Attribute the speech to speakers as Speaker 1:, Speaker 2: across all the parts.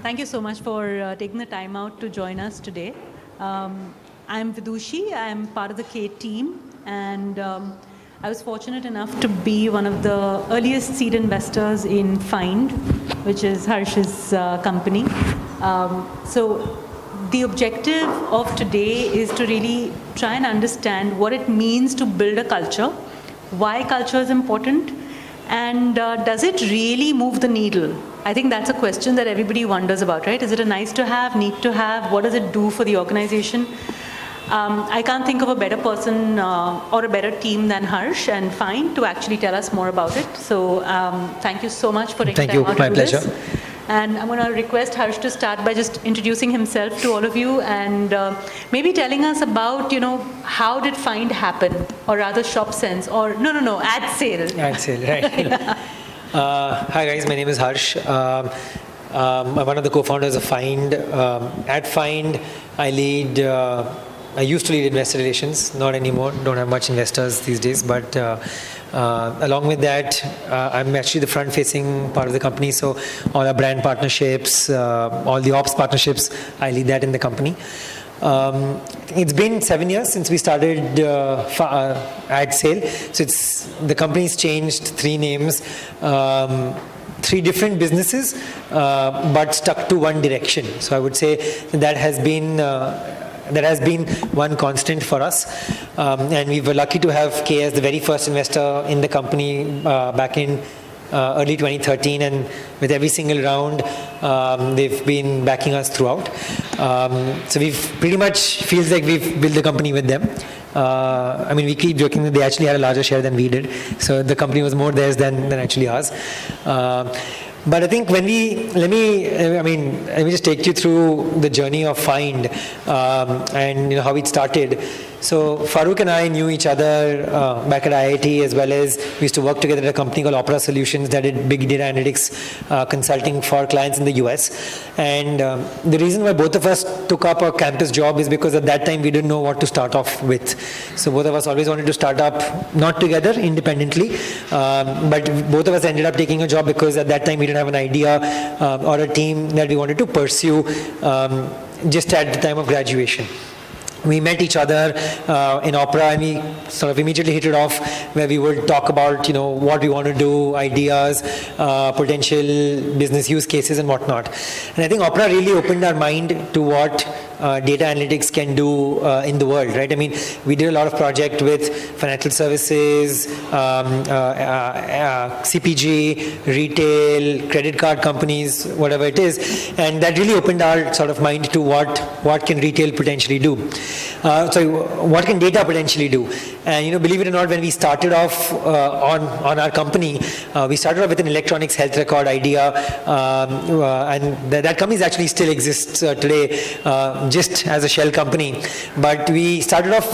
Speaker 1: Thank you so much for taking the time out to join us today. I'm Vidushi. I'm part of the Kae team, and I was fortunate enough to be one of the earliest seed investors in Fynd, which is Harsh's company. So the objective of today is to really try and understand what it means to build a culture, why culture is important, and does it really move the needle? I think that's a question that everybody wonders about, right? Is it a nice to have, need to have? What does it do for the organization? I can't think of a better person or a better team than Harsh and Fynd to actually tell us more about it. So thank you so much for taking time out to do this. Thank you, my pleasure. And I'm going to request Harsh to start by just introducing himself to all of you and maybe telling us about, how did Fynd happen, or rather Shop Sense, or no, Ad Sale.
Speaker 2: Ad Sale, right. Yeah. Hi guys, my name is Harsh. I'm one of the co-founders of Fynd. At Fynd, I used to lead investor relations, not anymore, don't have much investors these days, but along with that, I'm actually the front-facing part of the company, so all our brand partnerships, all the ops partnerships, I lead that in the company. It's been 7 years since we started Ad Sale, so the company's changed 3 names, 3 different businesses, but stuck to one direction. So I would say that has been one constant for us, and we were lucky to have Kae as the very first investor in the company back in early 2013, and with every single round they've been backing us throughout. So we've pretty much feels like we've built the company with them. We keep joking that they actually had a larger share than we did, so the company was more theirs than actually ours. But I think let me just take you through the journey of Fynd and how it started. So Farooq and I knew each other back at IIT, as well as we used to work together at a company called Opera Solutions that did big data analytics consulting for clients in the US. And the reason why both of us took up a campus job is because at that time we didn't know what to start off with. So both of us always wanted to start up, not together, independently, but both of us ended up taking a job because at that time we didn't have an idea or a team that we wanted to pursue just at the time of graduation. We met each other in Opera, and we sort of immediately hit it off, where we would talk about what we want to do, ideas, potential business use cases and whatnot. And I think Opera really opened our mind to what data analytics can do in the world, right? We did a lot of project with financial services, CPG, retail, credit card companies, whatever it is, and that really opened our sort of mind to what can retail potentially do. What can data potentially do? And believe it or not, when we started off on our company, we started off with an electronics health record idea, and that company actually still exists today, just as a shell company. But we started off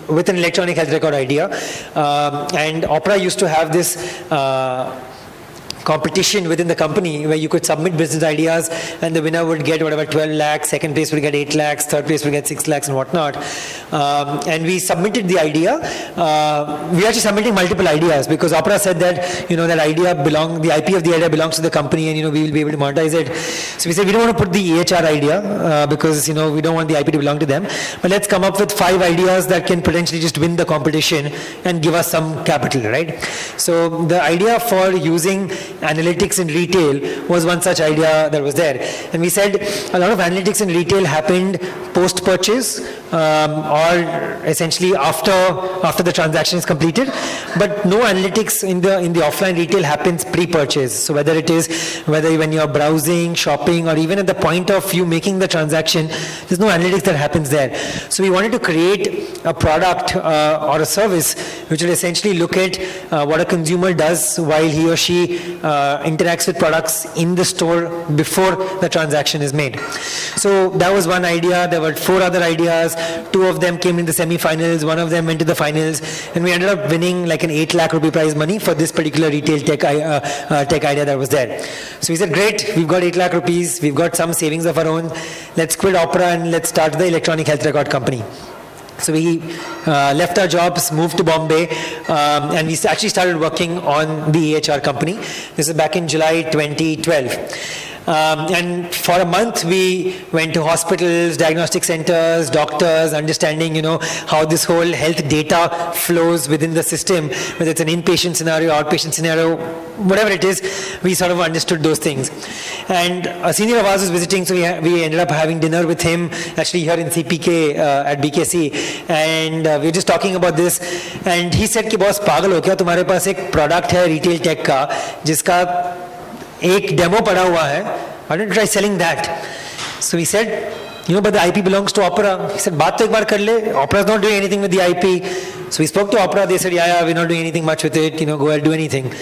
Speaker 2: with an electronic health record idea, and Opera used to have this competition within the company where you could submit business ideas and the winner would get whatever 12 lakhs, second place would get 8 lakhs, third place would get 6 lakhs and whatnot. And we submitted the idea. We were actually submitting multiple ideas because Opera said that that idea the IP of the idea belongs to the company, and we will be able to monetize it. So we said we don't want to put the EHR idea because we don't want the IP to belong to them, but let's come up with 5 ideas that can potentially just win the competition and give us some capital, right? So the idea for using analytics in retail was one such idea that was there, and we said a lot of analytics in retail happened post-purchase or essentially after the transaction is completed, but no analytics in the offline retail happens pre-purchase. So whether when you're browsing, shopping, or even at the point of you making the transaction, there's no analytics that happens there. So we wanted to create a product or a service which will essentially look at what a consumer does while he or she interacts with products in the store before the transaction is made. So that was one idea. There were 4 other ideas. 2 of them came in the semi-finals, 1 of them went to the finals, and we ended up winning like an 8 lakh rupee prize money for this particular retail tech idea that was there. So we said, great, we've got 8 lakh rupees, we've got some savings of our own, let's quit Opera and let's start the electronic health record company. So we left our jobs, moved to Bombay, and we actually started working on the EHR company. This is back in July 2012. And for a month, we went to hospitals, diagnostic centers, doctors, understanding, how this whole health data flows within the system, whether it's an inpatient scenario, outpatient scenario, whatever it is, we sort of understood those things. And a senior of ours was visiting, so we ended up having dinner with him, actually here in CPK at BKC, and we were just talking about this, and he said कि boss पागल हो क्या, तुम्हारे पास एक product है retail tech का जिसका एक demo पड़ा हुआ है, why don't you try selling that? So we said, but the IP belongs to Opera. He said, बात तो एक बार कर ले, Opera's not doing anything with the IP. So we spoke to Opera, they said, yeah, we're not doing anything much with it, go ahead, do anything.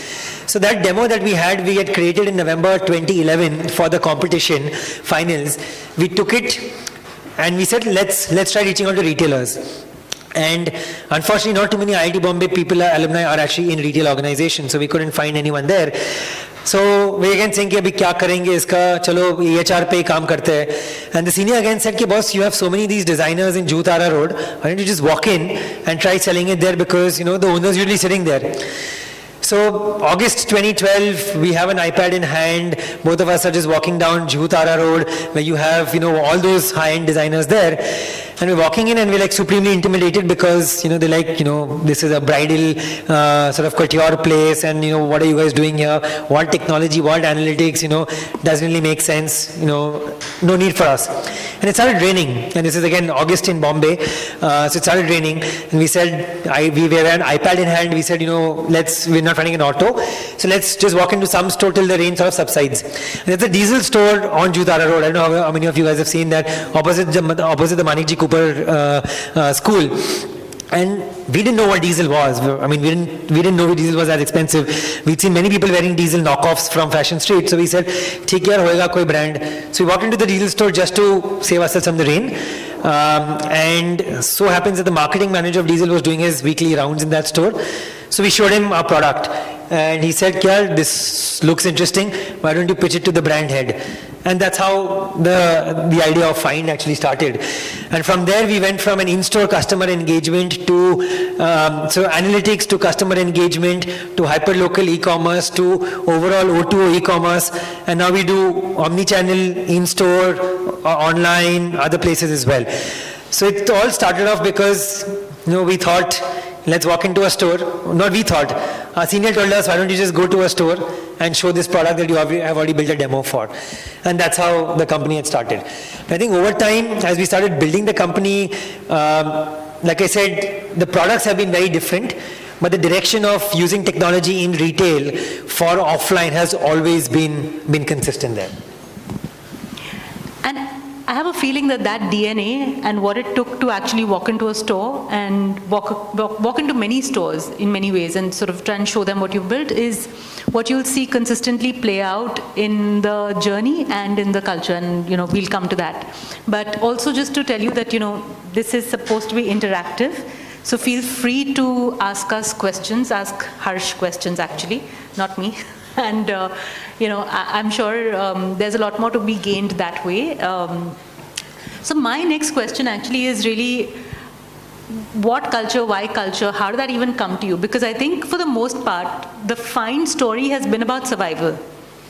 Speaker 2: So that demo that we had created in November 2011 for the competition finals. We took it and we said, let's try reaching out to retailers. And unfortunately, not too many IIT Bombay alumni are actually in retail organizations, so we couldn't find anyone there. So we again saying कि अभी क्या करेंगे इसका, चलो EHR पे काम करते हैं. And the senior again said कि boss, you have so many of these designers in Juhutara Road, why don't you just walk in and try selling it there, because the owner's usually sitting there. So August 2012, we have an iPad in hand. Both of us are just walking down Juhutara Road, where you have all those high-end designers there. And we're walking in and we're supremely intimidated because, they're this is a bridal sort of couture place, and, what are you guys doing here? What technology, what analytics, doesn't really make sense, no need for us. And it started raining, and this is again August in Bombay, so it started raining, and we said, we were an iPad in hand, we said, we're not running an auto, so let's just walk into some store till the rain sort of subsides. And there's a diesel store on Juhutara Road. I don't know how many of you guys have seen that, opposite the Manikji Cooper school. And we didn't know what diesel was. I mean, we didn't know diesel was as expensive. We'd seen many people wearing diesel knockoffs from Fashion Street. So we said, "Theek yaar, hoega koi brand." So we walked into the diesel store just to save ourselves from the rain. And so happens that the marketing manager of diesel was doing his weekly rounds in that store. So we showed him our product. And he said, "Kya, this looks interesting. Why don't you pitch it to the brand head?" And that's how the idea of Fynd actually started. And from there, we went from an in-store customer engagement to so analytics to customer engagement to hyper-local e-commerce to overall O2O e-commerce. And now we do omni-channel, in-store, online, other places as well. So it all started off because we thought, let's walk into a store. Not we thought. Our senior told us, why don't you just go to a store and show this product that you have already built a demo for. And that's how the company had started. I think over time, as we started building the company, like I said, the products have been very different, but the direction of using technology in retail for offline has always been consistent there.
Speaker 1: And I have a feeling that DNA and what it took to actually walk into a store and walk into many stores in many ways and sort of try and show them what you've built is what you'll see consistently play out in the journey and in the culture, and we'll come to that. But also just to tell you that this is supposed to be interactive, so feel free to ask us questions, ask Harsh questions actually, not me. And I'm sure there's a lot more to be gained that way. So my next question actually is really, what culture, why culture, how did that even come to you? Because I think for the most part, the Fynd story has been about survival.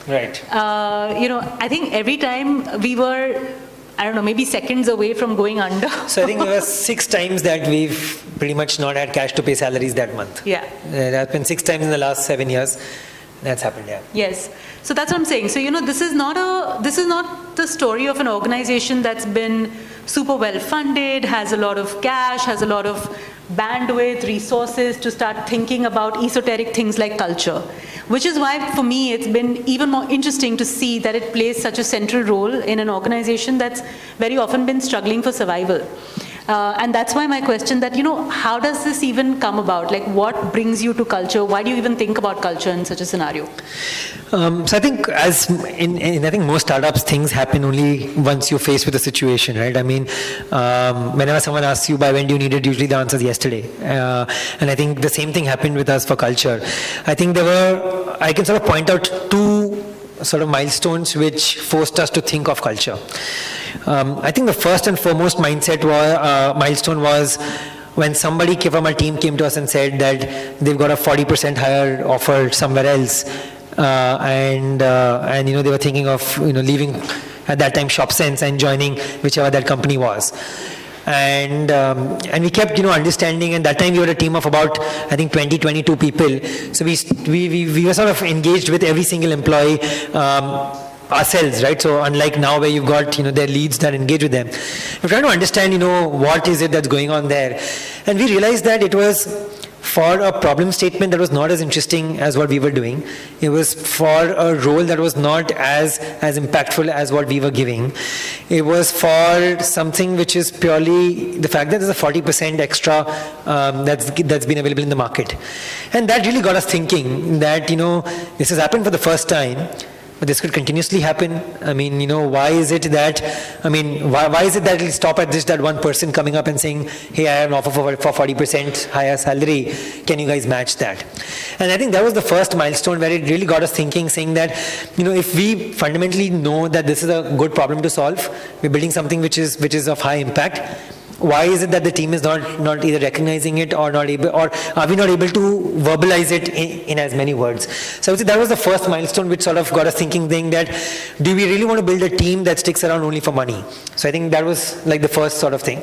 Speaker 2: Right.
Speaker 1: I think every time we were, I don't know, maybe seconds away from going under.
Speaker 2: So I think there were 6 times that we've pretty much not had cash to pay salaries that month.
Speaker 1: Yeah.
Speaker 2: There have been 6 times in the last 7 years. That's happened, yeah.
Speaker 1: Yes. So that's what I'm saying. So, this is not the story of an organization that's been super well funded, has a lot of cash, has a lot of bandwidth, resources to start thinking about esoteric things like culture. Which is why, for me, it's been even more interesting to see that it plays such a central role in an organization that's very often been struggling for survival. And that's why my question that, how does this even come about? Like, what brings you to culture? Why do you even think about culture in such a scenario?
Speaker 2: So I think as in I think most startups, things happen only once you're faced with a situation, right? I mean, whenever someone asks you by when do you need it, usually the answer is yesterday. And I think the same thing happened with us for culture. I think I can sort of point out 2 sort of milestones which forced us to think of culture. I think the first and foremost milestone was when somebody from our team came to us and said that they've got a 40% higher offer somewhere else, and they were thinking of leaving at that time ShopSense and joining whichever that company was. And we kept understanding, and that time we were a team of about I think 22 people. So we were sort of engaged with every single employee ourselves, right? So unlike now where you've got their leads that engage with them, we're trying to understand what is it that's going on there, and we realized that it was for a problem statement that was not as interesting as what we were doing. It was for a role that was not as impactful as what we were giving. It was for something which is purely the fact that there's a 40% extra that's been available in the market. And that really got us thinking that, this has happened for the first time, but this could continuously happen. I mean, why is it that it'll stop at just that one person coming up and saying, hey, I have an offer for 40% higher salary. Can you guys match that? And I think that was the first milestone where it really got us thinking, saying that, if we fundamentally know that this is a good problem to solve, we're building something which is of high impact, why is it that the team is not either recognizing it or are we not able to verbalize it in as many words? So I would say that was the first milestone which sort of got us thinking that, do we really want to build a team that sticks around only for money? So I think that was like the first sort of thing.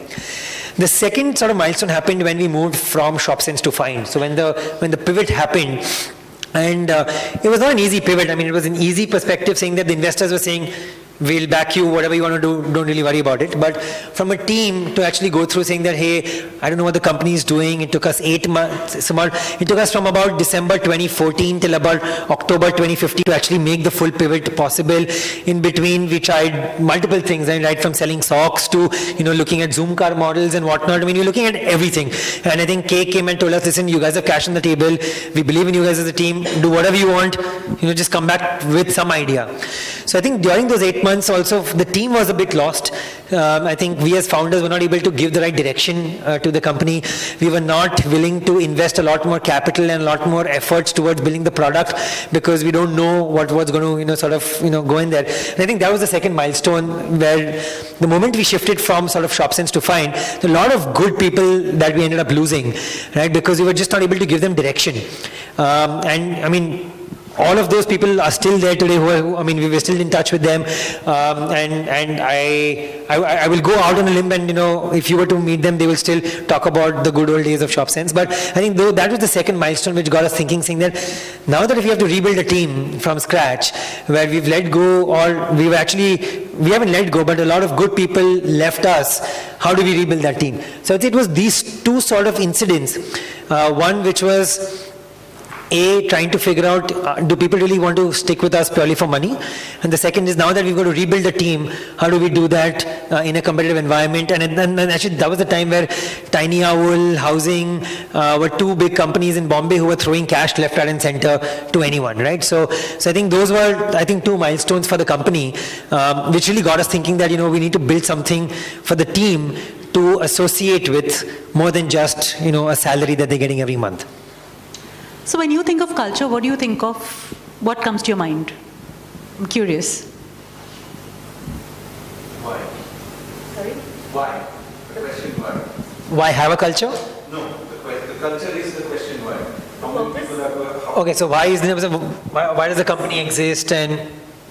Speaker 2: The second sort of milestone happened when we moved from ShopSense to Fynd. So when the pivot happened, and it was not an easy pivot. I mean, it was an easy perspective, saying that the investors were saying, we'll back you, whatever you want to do, don't really worry about it. But from a team to actually go through saying that, hey, I don't know what the company is doing. It took us 8 months. It took us from about December 2014 till about October 2015 to actually make the full pivot possible. In between, we tried multiple things, right from selling socks to, looking at Zoom car models and whatnot. I mean, you're looking at everything. And I think Kae came and told us, listen, you guys have cash on the table. We believe in you guys as a team. Do whatever you want. Just come back with some idea. So I think during those 8 months also, the team was a bit lost. I think we as founders were not able to give the right direction to the company. We were not willing to invest a lot more capital and a lot more efforts towards building the product because we don't know what's going to, go in there. And I think that was the second milestone where the moment we shifted from sort of ShopSense to Fynd, a lot of good people that we ended up losing, right? Because we were just not able to give them direction. And I mean, all of those people are still there today. We were still in touch with them, and I will go out on a limb, and if you were to meet them, they will still talk about the good old days of ShopSense. But I think that was the second milestone which got us thinking, saying that now that if we have to rebuild a team from scratch, where we've let go, or we haven't let go, but a lot of good people left us, how do we rebuild that team? So it was these two sort of incidents. One which was trying to figure out, do people really want to stick with us purely for money? And the second is, now that we've got to rebuild a team, how do we do that in a competitive environment? And actually, that was the time where Tiny Owl, Housing were two big companies in Bombay who were throwing cash left, right, and center to anyone, right? So I think those were, two milestones for the company, which really got us thinking that, we need to build something for the team to associate with more than just, a salary that they're getting every month.
Speaker 1: So when you think of culture, what do you think of? What comes to your mind? I'm curious.
Speaker 3: Why?
Speaker 1: Sorry?
Speaker 3: Why? The question why?
Speaker 2: Why have a culture?
Speaker 3: No, the culture is the question why. How many people are...
Speaker 2: Okay, so why does the company exist, and...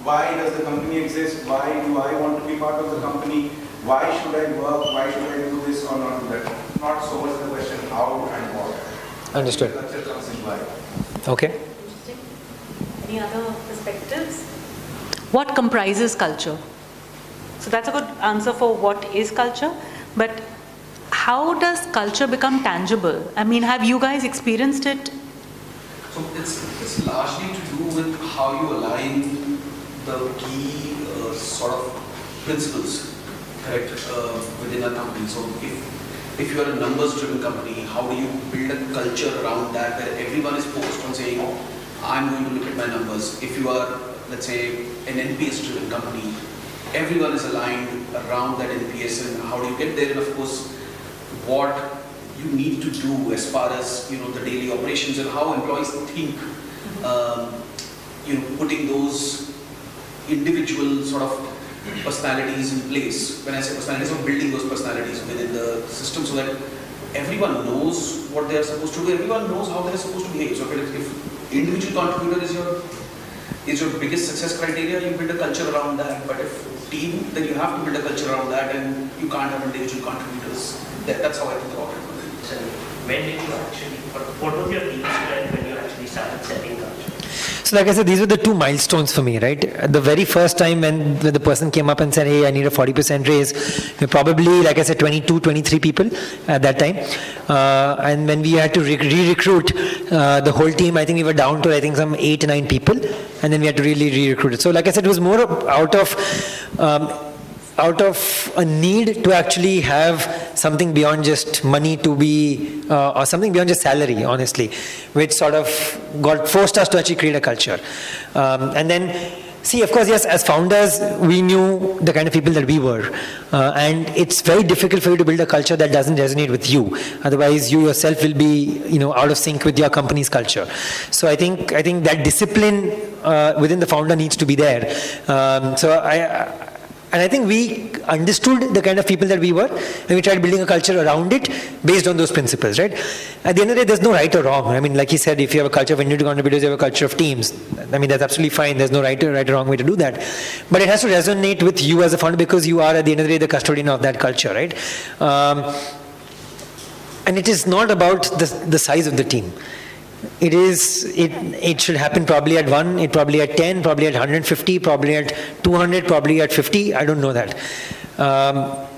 Speaker 3: Why does the company exist? Why do I want to be part of the company? Why should I work? Why should I do this or not do that? Not so much the question how and what.
Speaker 2: Understood.
Speaker 3: The culture comes in why.
Speaker 2: Okay.
Speaker 1: Interesting. Any other perspectives? What comprises culture? So that's a good answer for what is culture, but how does culture become tangible? I mean, have you guys experienced it?
Speaker 4: So it's largely to do with how you align the key sort of principles, correct, within a company. So if you are a numbers-driven company, how do you build a culture around that where everyone is focused on saying, I'm going to look at my numbers. If you are, let's say, an NPS-driven company, everyone is aligned around that NPS, and how do you get there? And of course, what you need to do as far as the daily operations and how employees think, putting those individual sort of personalities in place. When I say personalities, I'm building those personalities within the system so that everyone knows what they are supposed to do, everyone knows how they are supposed to behave. So if individual contributor is your is your biggest success criteria, you build a culture around that. But if team, then you have to build a culture around that, and you can't have individual contributors. That's how I think about it.
Speaker 5: So when did you actually, what was your team strength when you actually started setting culture?
Speaker 2: So like I said, these were the two milestones for me, right? The very first time when the person came up and said, hey, I need a 40% raise, we were probably, like I said, 22, 23 people at that time. And when we had to re-recruit the whole team, I think we were down to, I think, some 8 or 9 people. And then we had to really re-recruit it. So like I said, it was more out of a need to actually have something beyond just money to be, or something beyond just salary, honestly, which sort of forced us to actually create a culture. And then, see, of course, yes, as founders, we knew the kind of people that we were. And it's very difficult for you to build a culture that doesn't resonate with you. Otherwise, you yourself will be, out of sync with your company's culture. So I think that discipline within the founder needs to be there. And I think we understood the kind of people that we were, and we tried building a culture around it based on those principles, right? At the end of the day, there's no right or wrong. I mean, like he said, if you have a culture of individual contributors, you have a culture of teams. I mean, that's absolutely fine. There's no right or wrong way to do that. But it has to resonate with you as a founder, because you are, at the end of the day, the custodian of that culture, right? And it is not about the size of the team. It should happen probably at 1, it probably at 10, probably at 150, probably at 200, probably at 50. I don't know that.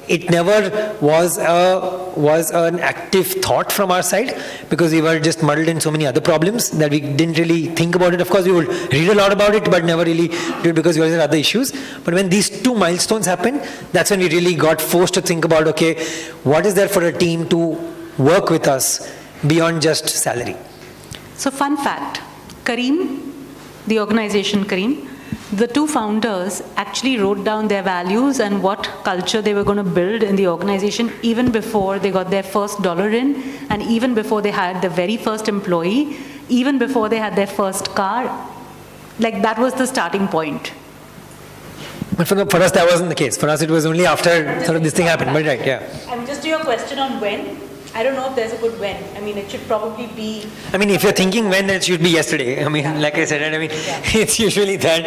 Speaker 2: It never was an active thought from our side, because we were just muddled in so many other problems that we didn't really think about it. Of course, we would read a lot about it, but never really do it because we had other issues. But when these two milestones happened, that's when we really got forced to think about, okay, what is there for a team to work with us beyond just salary?
Speaker 1: So fun fact, Kareem, the organization Kareem, the two founders actually wrote down their values and what culture they were going to build in the organization even before they got their first dollar in, and even before they hired the very first employee, even before they had their first car. Like, that was the starting point.
Speaker 2: But for us, that wasn't the case. For us, it was only after sort of this thing happened. But right, yeah.
Speaker 1: And just to your question on when, I don't know if there's a good when. I mean, it should probably be...
Speaker 2: I mean, if you're thinking when, it should be yesterday. I mean, like I said, it's usually that.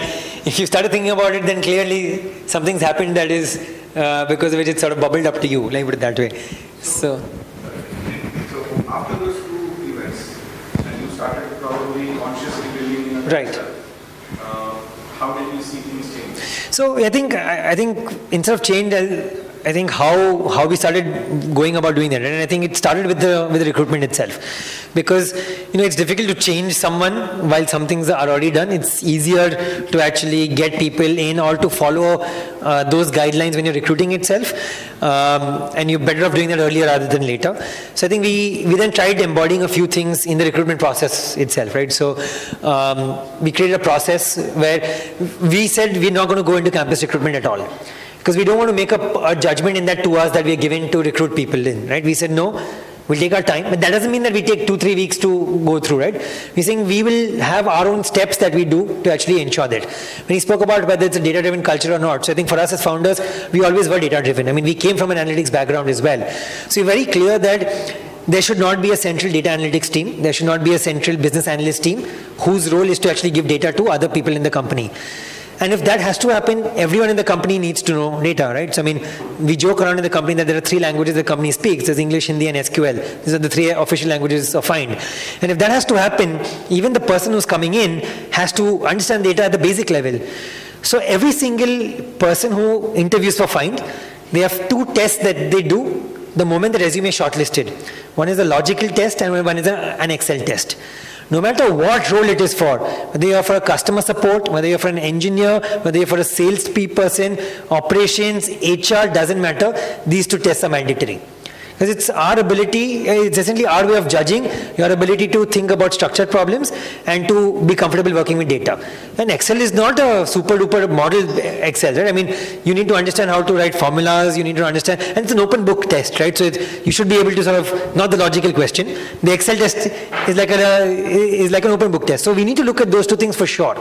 Speaker 2: If you started thinking about it, then clearly something's happened that is because of which it sort of bubbled up to you, like put it that way. So
Speaker 3: after those two events, and you started probably consciously building in a
Speaker 2: right.
Speaker 3: How did you see things change?
Speaker 2: So I think instead of change, I think how we started going about doing that, and I think it started with the recruitment itself, because it's difficult to change someone while some things are already done. It's easier to actually get people in or to follow those guidelines when you're recruiting itself, and you're better off doing that earlier rather than later. So I think we then tried embodying a few things in the recruitment process itself, right? So we created a process where we said we're not going to go into campus recruitment at all, because we don't want to make a judgment in that 2 hours that we are given to recruit people in, right? We said, no, we'll take our time, but that doesn't mean that we take 2-3 weeks to go through, right? We're saying we will have our own steps that we do to actually ensure that. When he spoke about whether it's a data-driven culture or not, so I think for us as founders, we always were data-driven. I mean, we came from an analytics background as well. So we're very clear that there should not be a central data analytics team. There should not be a central business analyst team whose role is to actually give data to other people in the company. And if that has to happen, everyone in the company needs to know data, right? So, I mean, we joke around in the company that there are 3 languages the company speaks. There's English, Hindi, and SQL. These are the 3 official languages of Fynd. And if that has to happen, even the person who's coming in has to understand data at the basic level. So every single person who interviews for Fynd, they have 2 tests that they do the moment the resume is shortlisted. One is a logical test and one is an Excel test. No matter what role it is for, whether you're for a customer support, whether you're for an engineer, whether you're for a sales person, operations, HR, doesn't matter, these 2 tests are mandatory. Because it's our ability, it's essentially our way of judging your ability to think about structured problems and to be comfortable working with data. And Excel is not a super duper model Excel, right? I mean, you need to understand how to write formulas, you need to understand, and it's an open book test, right? So you should be able to sort of, not the logical question, the Excel test is like an open book test. So we need to look at those 2 things for sure.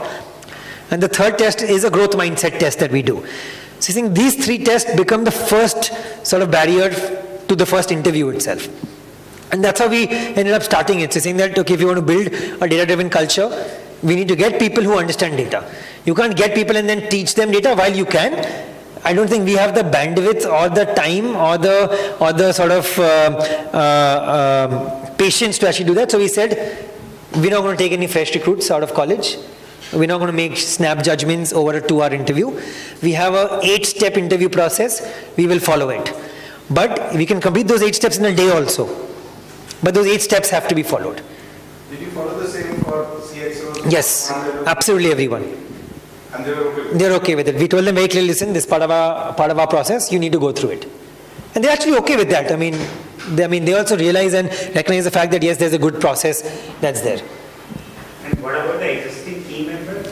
Speaker 2: And the third test is a growth mindset test that we do. So I think these 3 tests become the first sort of barrier to the first interview itself. And that's how we ended up starting it. So saying that, okay, if you want to build a data-driven culture, We need to get people who understand data. You can't get people and then teach them data. While you can, I don't think we have the bandwidth or the time or the sort of patience to actually do that. So we said, we're not going to take any fresh recruits out of college. We're not going to make snap judgments over a 2-hour interview. We have a 8-step interview process. We will follow it. But we can complete those 8 steps in a day also. But those 8 steps have to be followed.
Speaker 3: Did you follow the same for CXOs?
Speaker 2: Yes, absolutely everyone.
Speaker 3: And they were okay with it?
Speaker 2: They're okay with it. We told them very clearly, listen, this part of our process, you need to go through it. And they're actually okay with that. I mean, they also realize and recognize the fact that yes, there's a good process that's there.
Speaker 5: And what about the existing team members?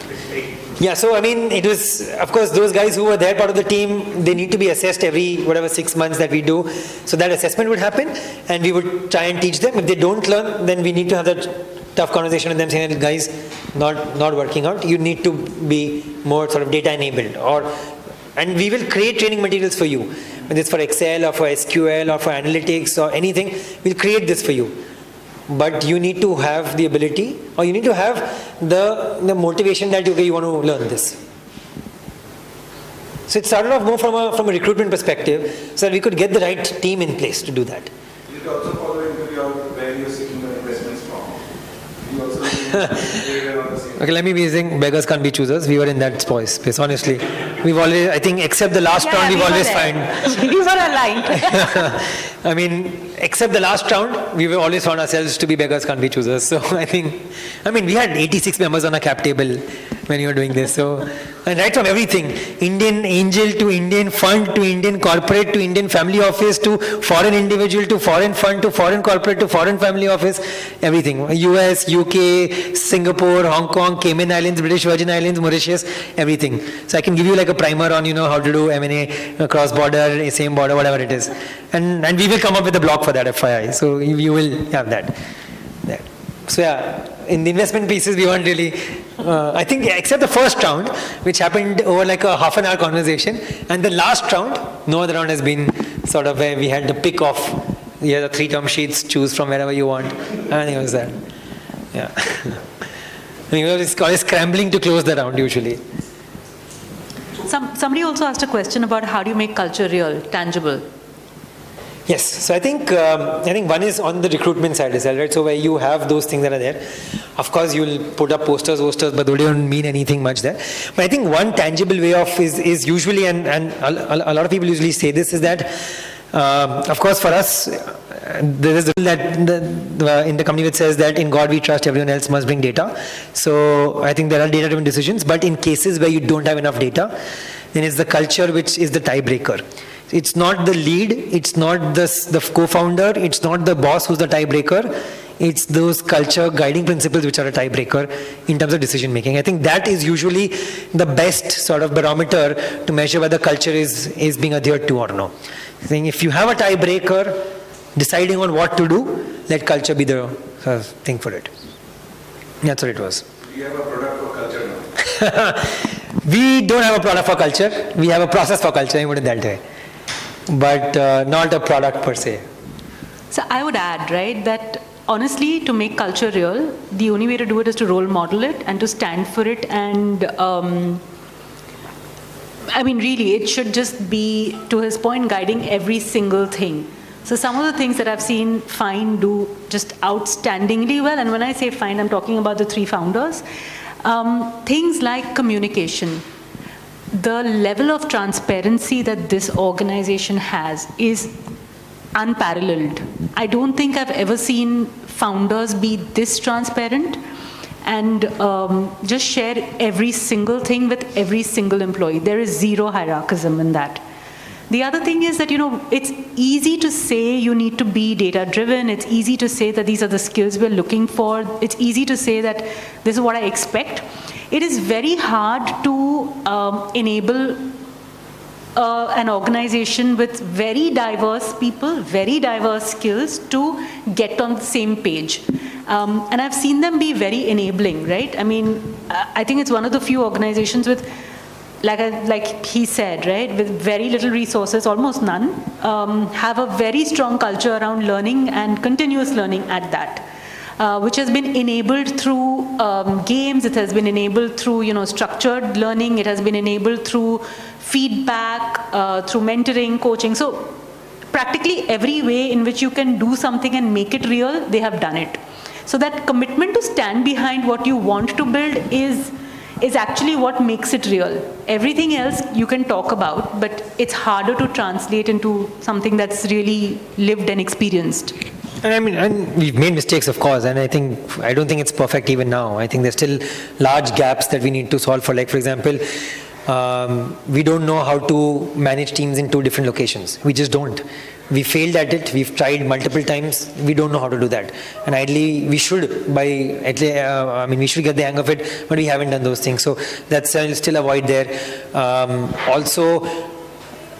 Speaker 2: Yeah, so I mean, it was, of course, those guys who were there part of the team, they need to be assessed every, 6 months that we do. So that assessment would happen and we would try and teach them. If they don't learn, then we need to have that tough conversation with them saying, guys, not working out. You need to be more sort of data enabled, and we will create training materials for you. Whether it's for Excel or for SQL or for analytics or anything, we'll create this for you. But you need to have the ability, or you need to have the motivation that okay, you want to learn this. So it started off more from a recruitment perspective, so that we could get the right team in place to do that.
Speaker 3: You could also follow interview out where you're seeking the investments from. You also they were on the same.
Speaker 2: Okay, let me be saying beggars can't be choosers. We were in that space, honestly. We've always, I think, except the last round, we've always found.
Speaker 1: We were aligned.
Speaker 2: I mean, except the last round, we were always found ourselves to be beggars can't be choosers. So I mean, we had 86 members on a cap table when you were doing this. So, and right from everything, Indian angel to Indian fund to Indian corporate to Indian family office to foreign individual to foreign fund to foreign corporate to foreign family office, everything. US, UK, Singapore, Hong Kong, Cayman Islands, British Virgin Islands, Mauritius, everything. So I can give you like a primer on, how to do M&A, cross border, same border, whatever it is. And we will come up with a blog for that, FYI. So you will have that. So yeah, in the investment pieces, we weren't really, I think except the first round, which happened over like a half an hour conversation, and the last round, no other round has been sort of where we had to pick off, the 3 term sheets, choose from wherever you want. I think it was that. Yeah. I mean, it's always scrambling to close the round usually.
Speaker 1: Somebody also asked a question about how do you make culture real, tangible?
Speaker 2: Yes, so I think one is on the recruitment side as well, right? So where you have those things that are there, of course you'll put up posters, but they don't mean anything much there. But I think one tangible way of is usually, and a lot of people usually say this, is that of course for us, there is a rule that in the company which says that in God we trust, everyone else must bring data. So I think there are data-driven decisions, but in cases where you don't have enough data, then it's the culture which is the tiebreaker. It's not the lead, it's not the co-founder, it's not the boss who's the tiebreaker, it's those culture guiding principles which are a tiebreaker in terms of decision making. I think that is usually the best sort of barometer to measure whether culture is being adhered to or no. Saying if you have a tiebreaker, deciding on what to do, let culture be the thing for it. That's what it was.
Speaker 3: We have a product for culture now.
Speaker 2: We don't have a product for culture, we have a process for culture, I put it that way. But not a product per se.
Speaker 1: So I would add, right, that honestly, to make culture real, the only way to do it is to role model it and to stand for it. And I mean, really, it should just be, to his point, guiding every single thing. So some of the things that I've seen Fynd do just outstandingly well, and when I say Fynd, I'm talking about the 3 founders. Things like communication. The level of transparency that this organization has is unparalleled. I don't think I've ever seen founders be this transparent and just share every single thing with every single employee. There is zero hierarchism in that. The other thing is that, it's easy to say you need to be data driven. It's easy to say that these are the skills we're looking for. It's easy to say that this is what I expect. It is very hard to enable an organization with very diverse people, very diverse skills to get on the same page. And I've seen them be very enabling, right? I mean, I think it's one of the few organizations with, like he said, right, with very little resources, almost none, have a very strong culture around learning and continuous learning at that. Which has been enabled through games, it has been enabled through, structured learning, it has been enabled through feedback, through mentoring, coaching. So practically every way in which you can do something and make it real, they have done it. So that commitment to stand behind what you want to build is actually what makes it real. Everything else you can talk about, but it's harder to translate into something that's really lived and experienced.
Speaker 2: And we've made mistakes, of course, and I don't think it's perfect even now. I think there's still large gaps that we need to solve for. Like, for example, we don't know how to manage teams in 2 different locations. We just don't. We failed at it. We've tried multiple times. We don't know how to do that. And ideally, we should we should get the hang of it, but we haven't done those things. So that's still a void there. Also,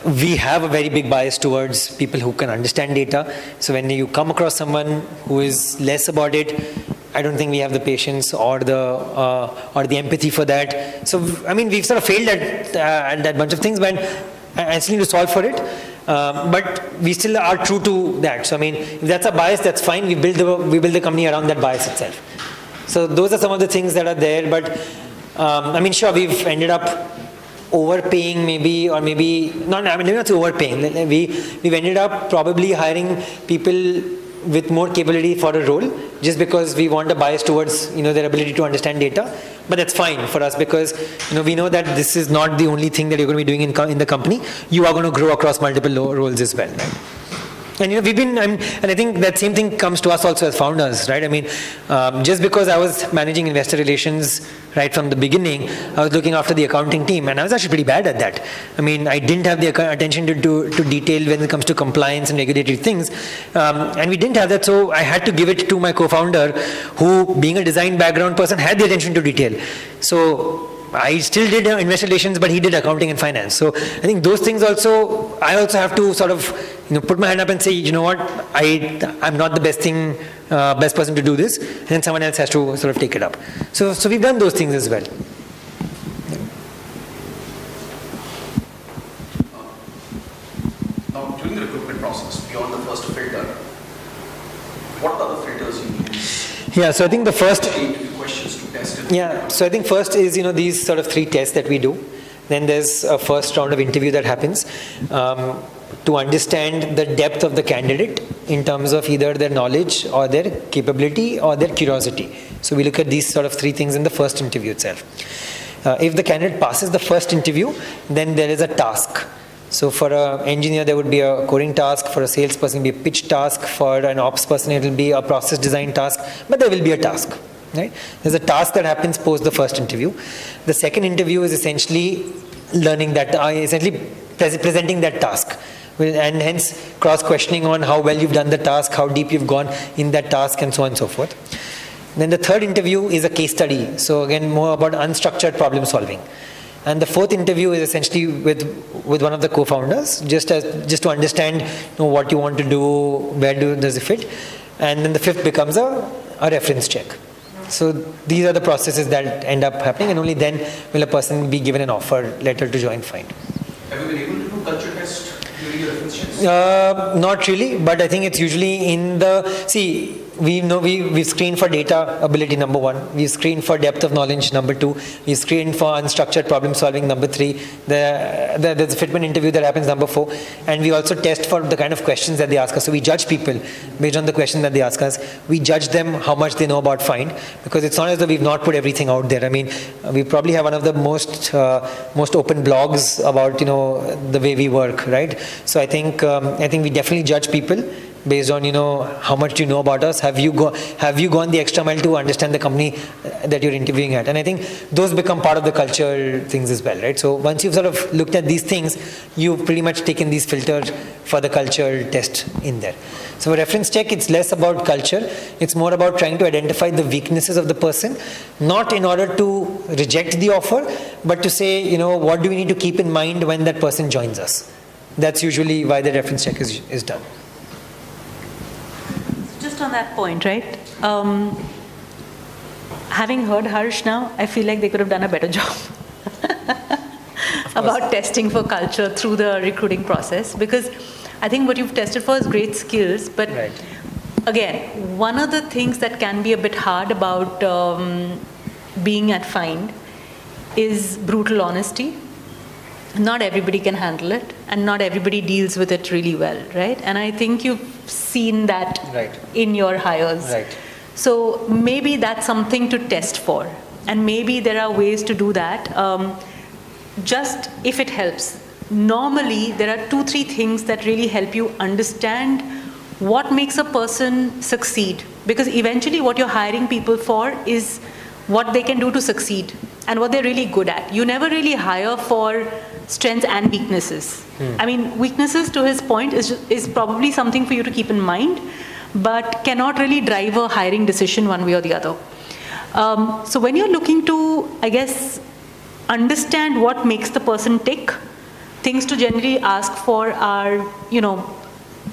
Speaker 2: we have a very big bias towards people who can understand data. So when you come across someone who is less about it, I don't think we have the patience or the empathy for that. So we've sort of failed at that bunch of things, but I still need to solve for it. But we still are true to that. So if that's a bias, that's fine. We build the company around that bias itself. So those are some of the things that are there. But sure, we've ended up overpaying maybe not overpaying. We've ended up probably hiring people with more capability for a role just because we want a bias towards their ability to understand data. But that's fine for us because we know that this is not the only thing that you're going to be doing in the company. You are going to grow across multiple roles as well, right? And we've been, and I think that same thing comes to us also as founders, right? Just because I was managing investor relations right from the beginning, I was looking after the accounting team, and I was actually pretty bad at that. I didn't have the attention to detail when it comes to compliance and regulatory things, and we didn't have that, so I had to give it to my co-founder, who, being a design background person, had the attention to detail. So I still did investor relations, but he did accounting and finance. So I think those things also, I also have to sort of, put my hand up and say, you know what, I'm not the best person to do this, and then someone else has to sort of take it up. So we've done those things as well.
Speaker 4: Now, during the recruitment process, beyond the first filter, what are the filters you use?
Speaker 2: Yeah, so I think the first...
Speaker 4: questions to test it.
Speaker 2: Yeah, so I think first is, these sort of 3 tests that we do. Then there's a first round of interview that happens to understand the depth of the candidate in terms of either their knowledge or their capability or their curiosity. So we look at these sort of 3 things in the first interview itself. If the candidate passes the first interview, then there is a task. So for an engineer, there would be a coding task. For a salesperson, it will be a pitch task. For an ops person, it will be a process design task. But there will be a task. Right? There's a task that happens post the first interview. The second interview is essentially learning that, essentially presenting that task, and hence cross-questioning on how well you've done the task, how deep you've gone in that task, and so on and so forth. Then the third interview is a case study. So again, more about unstructured problem solving. And the fourth interview is essentially with one of the co-founders, just to understand what you want to do, where does it fit, and then the fifth becomes a reference check. So these are the processes that end up happening, and only then will a person be given an offer letter to join Fynd.
Speaker 4: Have you been able to do culture test during your reference checks?
Speaker 2: Not really, but I think it's usually in the, we've screened for data ability, number 1. We've screened for depth of knowledge, number 2. We've screened for unstructured problem solving, number 3. There's a fitment interview that happens, number 4. And we also test for the kind of questions that they ask us. So we judge people based on the question that they ask us. We judge them how much they know about Fynd, because it's not as though we've not put everything out there. We probably have one of the most open blogs about the way we work, right? So I think we definitely judge people based on how much do you know about us. Have you gone the extra mile to understand the company that you're interviewing at? And I think those become part of the culture things as well, right? So once you've sort of looked at these things, you've pretty much taken these filters for the culture test in there. So for reference check, it's less about culture. It's more about trying to identify the weaknesses of the person, not in order to reject the offer, but to say, what do we need to keep in mind when that person joins us? That's usually why the reference check is done.
Speaker 1: Just on that point, right? Having heard Harsh now, I feel like they could have done a better job about testing for culture through the recruiting process, because I think what you've tested for is great skills, but
Speaker 2: right.
Speaker 1: again, one of the things that can be a bit hard about being at Fynd is brutal honesty. Not everybody can handle it, and not everybody deals with it really well, right? And I think you've seen that in your hires.
Speaker 2: Right.
Speaker 1: So maybe that's something to test for, and maybe there are ways to do that. Just if it helps. Normally, there are 2-3 things that really help you understand what makes a person succeed, because eventually what you're hiring people for is what they can do to succeed and what they're really good at. You never really hire for strengths and weaknesses. I mean, weaknesses, to his point, is probably something for you to keep in mind, but cannot really drive a hiring decision one way or the other. So when you're looking to, I guess, understand what makes the person tick, things to generally ask for are,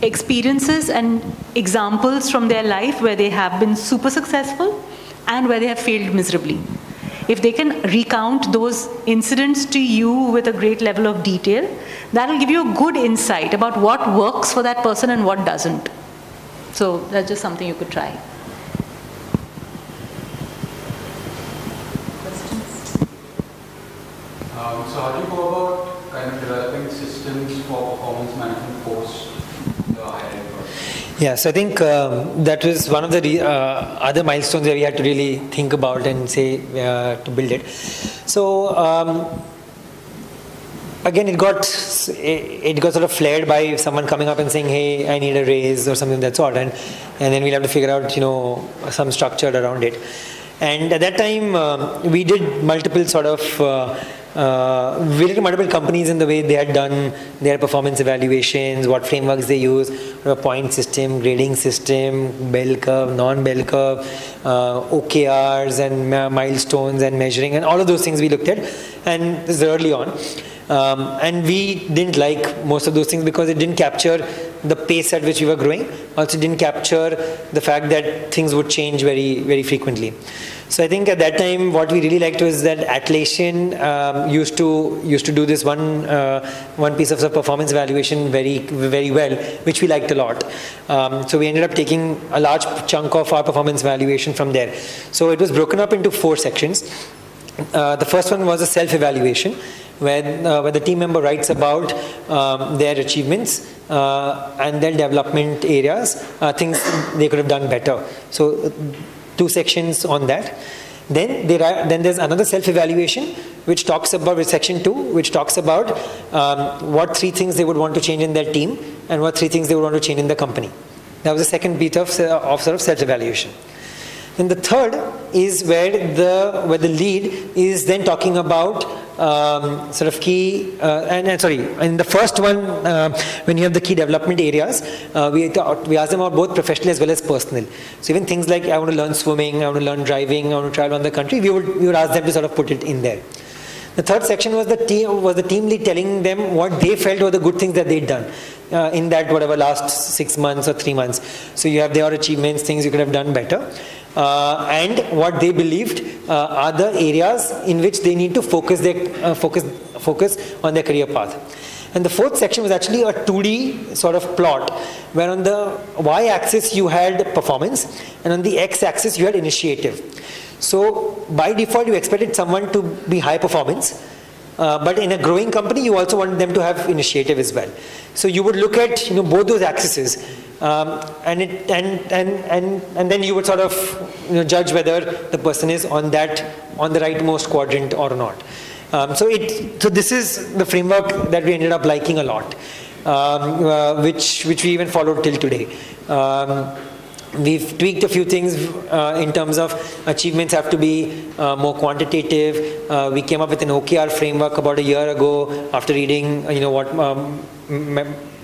Speaker 1: experiences and examples from their life where they have been super successful and where they have failed miserably. If they can recount those incidents to you with a great level of detail, that will give you a good insight about what works for that person and what doesn't. So that's just something you could try.
Speaker 6: So how do you go about kind of developing systems for performance management post the hiring process?
Speaker 2: Yeah, so I think that was one of the other milestones that we had to really think about and say to build it. So again, it got sort of flared by someone coming up and saying, "Hey, I need a raise" or something of that sort, and then we'll have to figure out some structure around it. And at that time, we did multiple sort of multiple companies in the way they had done their performance evaluations, what frameworks they use, point system, grading system, bell curve, non-bell curve, OKRs and milestones and measuring, and all of those things we looked at, and this is early on. And we didn't like most of those things because it didn't capture the pace at which we were growing. Also didn't capture the fact that things would change very, very frequently. So I think at that time, what we really liked was that Atlassian used to do this one piece of performance evaluation very, very well, which we liked a lot. So we ended up taking a large chunk of our performance evaluation from there. So it was broken up into 4 sections. The first one was a self-evaluation, where the team member writes about their achievements and their development areas, things they could have done better. So 2 sections on that. Then there's another self-evaluation which talks about, with section 2, which talks about what 3 things they would want to change in their team and what 3 things they would want to change in the company. That was the second bit of sort of self-evaluation. And the third is where the lead is then talking about sort of key, in the first one, when you have the key development areas, we ask them about both professional as well as personal. So even things like, I want to learn swimming, I want to learn driving, I want to travel on the country, we would ask them to sort of put it in there. The third section was the team lead telling them what they felt were the good things that they'd done in that last 6 months or 3 months. So you have their achievements, things you could have done better. And what they believed are the areas in which they need to focus on their career path. And the fourth section was actually a 2D sort of plot, where on the y-axis you had performance, and on the x-axis you had initiative. So by default you expected someone to be high performance, but in a growing company you also want them to have initiative as well. So you would look at both those axes, and then you would sort of judge whether the person is on the rightmost quadrant or not. So this is the framework that we ended up liking a lot, which we even followed till today. We've tweaked a few things in terms of achievements have to be more quantitative. We came up with an OKR framework about a year ago after reading, what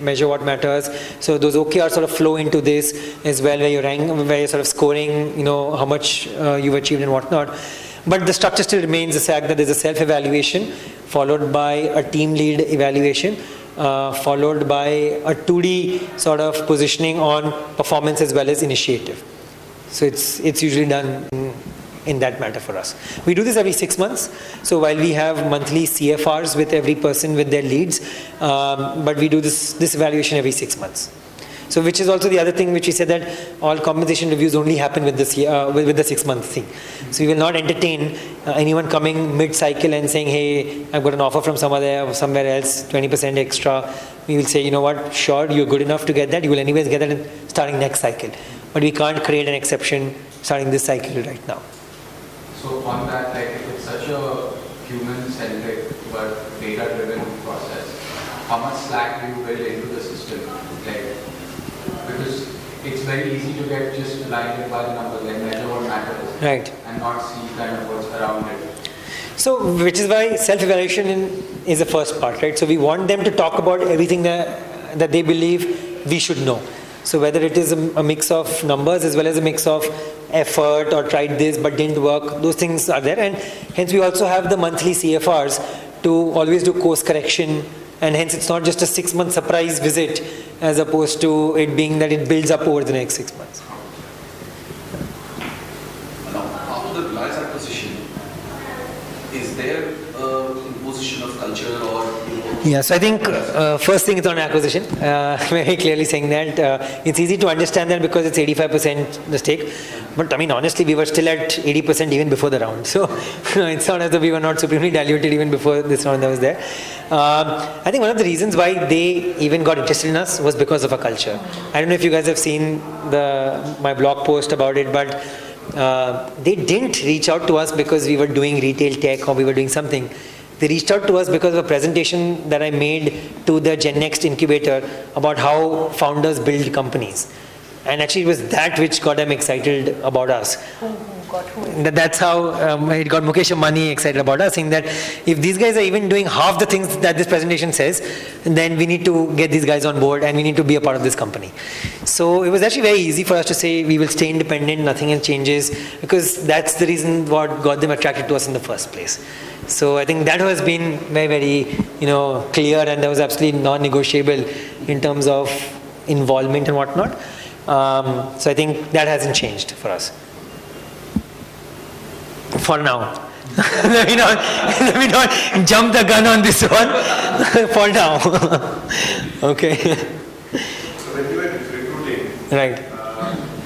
Speaker 2: measure what matters. So those OKRs sort of flow into this as well, where you're sort of scoring, how much you've achieved and whatnot. But the structure still remains the fact that there's a self-evaluation followed by a team lead evaluation, followed by a 2D sort of positioning on performance as well as initiative. So it's usually done in that matter for us. We do this every 6 months. So while we have monthly CFRs with every person with their leads, but we do this evaluation every 6 months. So which is also the other thing which we said, that all compensation reviews only happen with this year, with the 6-month thing. So we will not entertain anyone coming mid-cycle and saying, hey, I've got an offer from somewhere else, 20% extra. We will say, you know what, sure, you're good enough to get that. You will anyways get that starting next cycle. But we can't create an exception starting this cycle right now.
Speaker 6: So on that, like if it's such a human-centric but data-driven process, how much slack do you build into the system? Like, because it's very easy to get just blinded by the numbers, like measure what matters,
Speaker 2: Right.
Speaker 6: and not see kind of what's around it.
Speaker 2: So, which is why self-evaluation is the first part, right? So we want them to talk about everything that they believe we should know. So whether it is a mix of numbers as well as a mix of effort or tried this but didn't work, those things are there. And hence we also have the monthly CFRs to always do course correction, and hence it's not just a 6-month surprise visit as opposed to it being that it builds up over the next 6 months.
Speaker 4: Now, after the Reliance acquisition, is there imposition of culture or
Speaker 2: Yeah, so I think first thing is on acquisition. Very clearly saying that it's easy to understand that because it's 85% the stake. But I mean, honestly, we were still at 80% even before the round. So it's not as though we were not supremely diluted even before this round that was there. I think one of the reasons why they even got interested in us was because of our culture. I don't know if you guys have seen my blog post about it, but they didn't reach out to us because we were doing retail tech or we were doing something. They reached out to us because of a presentation that I made to the Gen Next incubator about how founders build companies. And actually it was that which got them excited about us. That's how it got Mukesh Ambani excited about us, saying that if these guys are even doing half the things that this presentation says, then we need to get these guys on board and we need to be a part of this company. So it was actually very easy for us to say we will stay independent, nothing else changes, because that's the reason what got them attracted to us in the first place. So I think that has been very, very, clear, and that was absolutely non-negotiable in terms of involvement and whatnot. So I think that hasn't changed for us. For now. let me not jump the gun on this one. For now. Okay.
Speaker 3: So when you were recruiting,
Speaker 2: Right.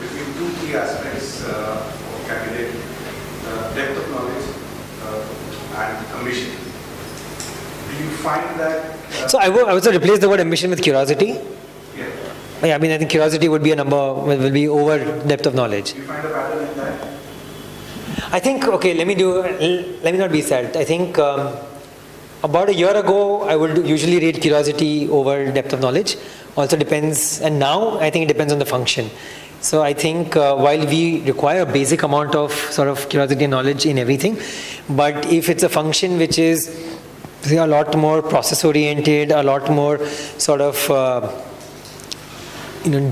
Speaker 3: between 2 key aspects of candidate, depth of knowledge and ambition. Do you find that?
Speaker 2: So I would also replace the word ambition with curiosity.
Speaker 3: Yeah.
Speaker 2: I think curiosity would be a number, will be over depth of knowledge.
Speaker 3: Do you find a pattern in that?
Speaker 2: I think, okay, let me not be sad. I think about a year ago, I would usually rate curiosity over depth of knowledge. Also depends, and now I think it depends on the function. So I think while we require a basic amount of sort of curiosity and knowledge in everything, but if it's a function which is a lot more process oriented, a lot more sort of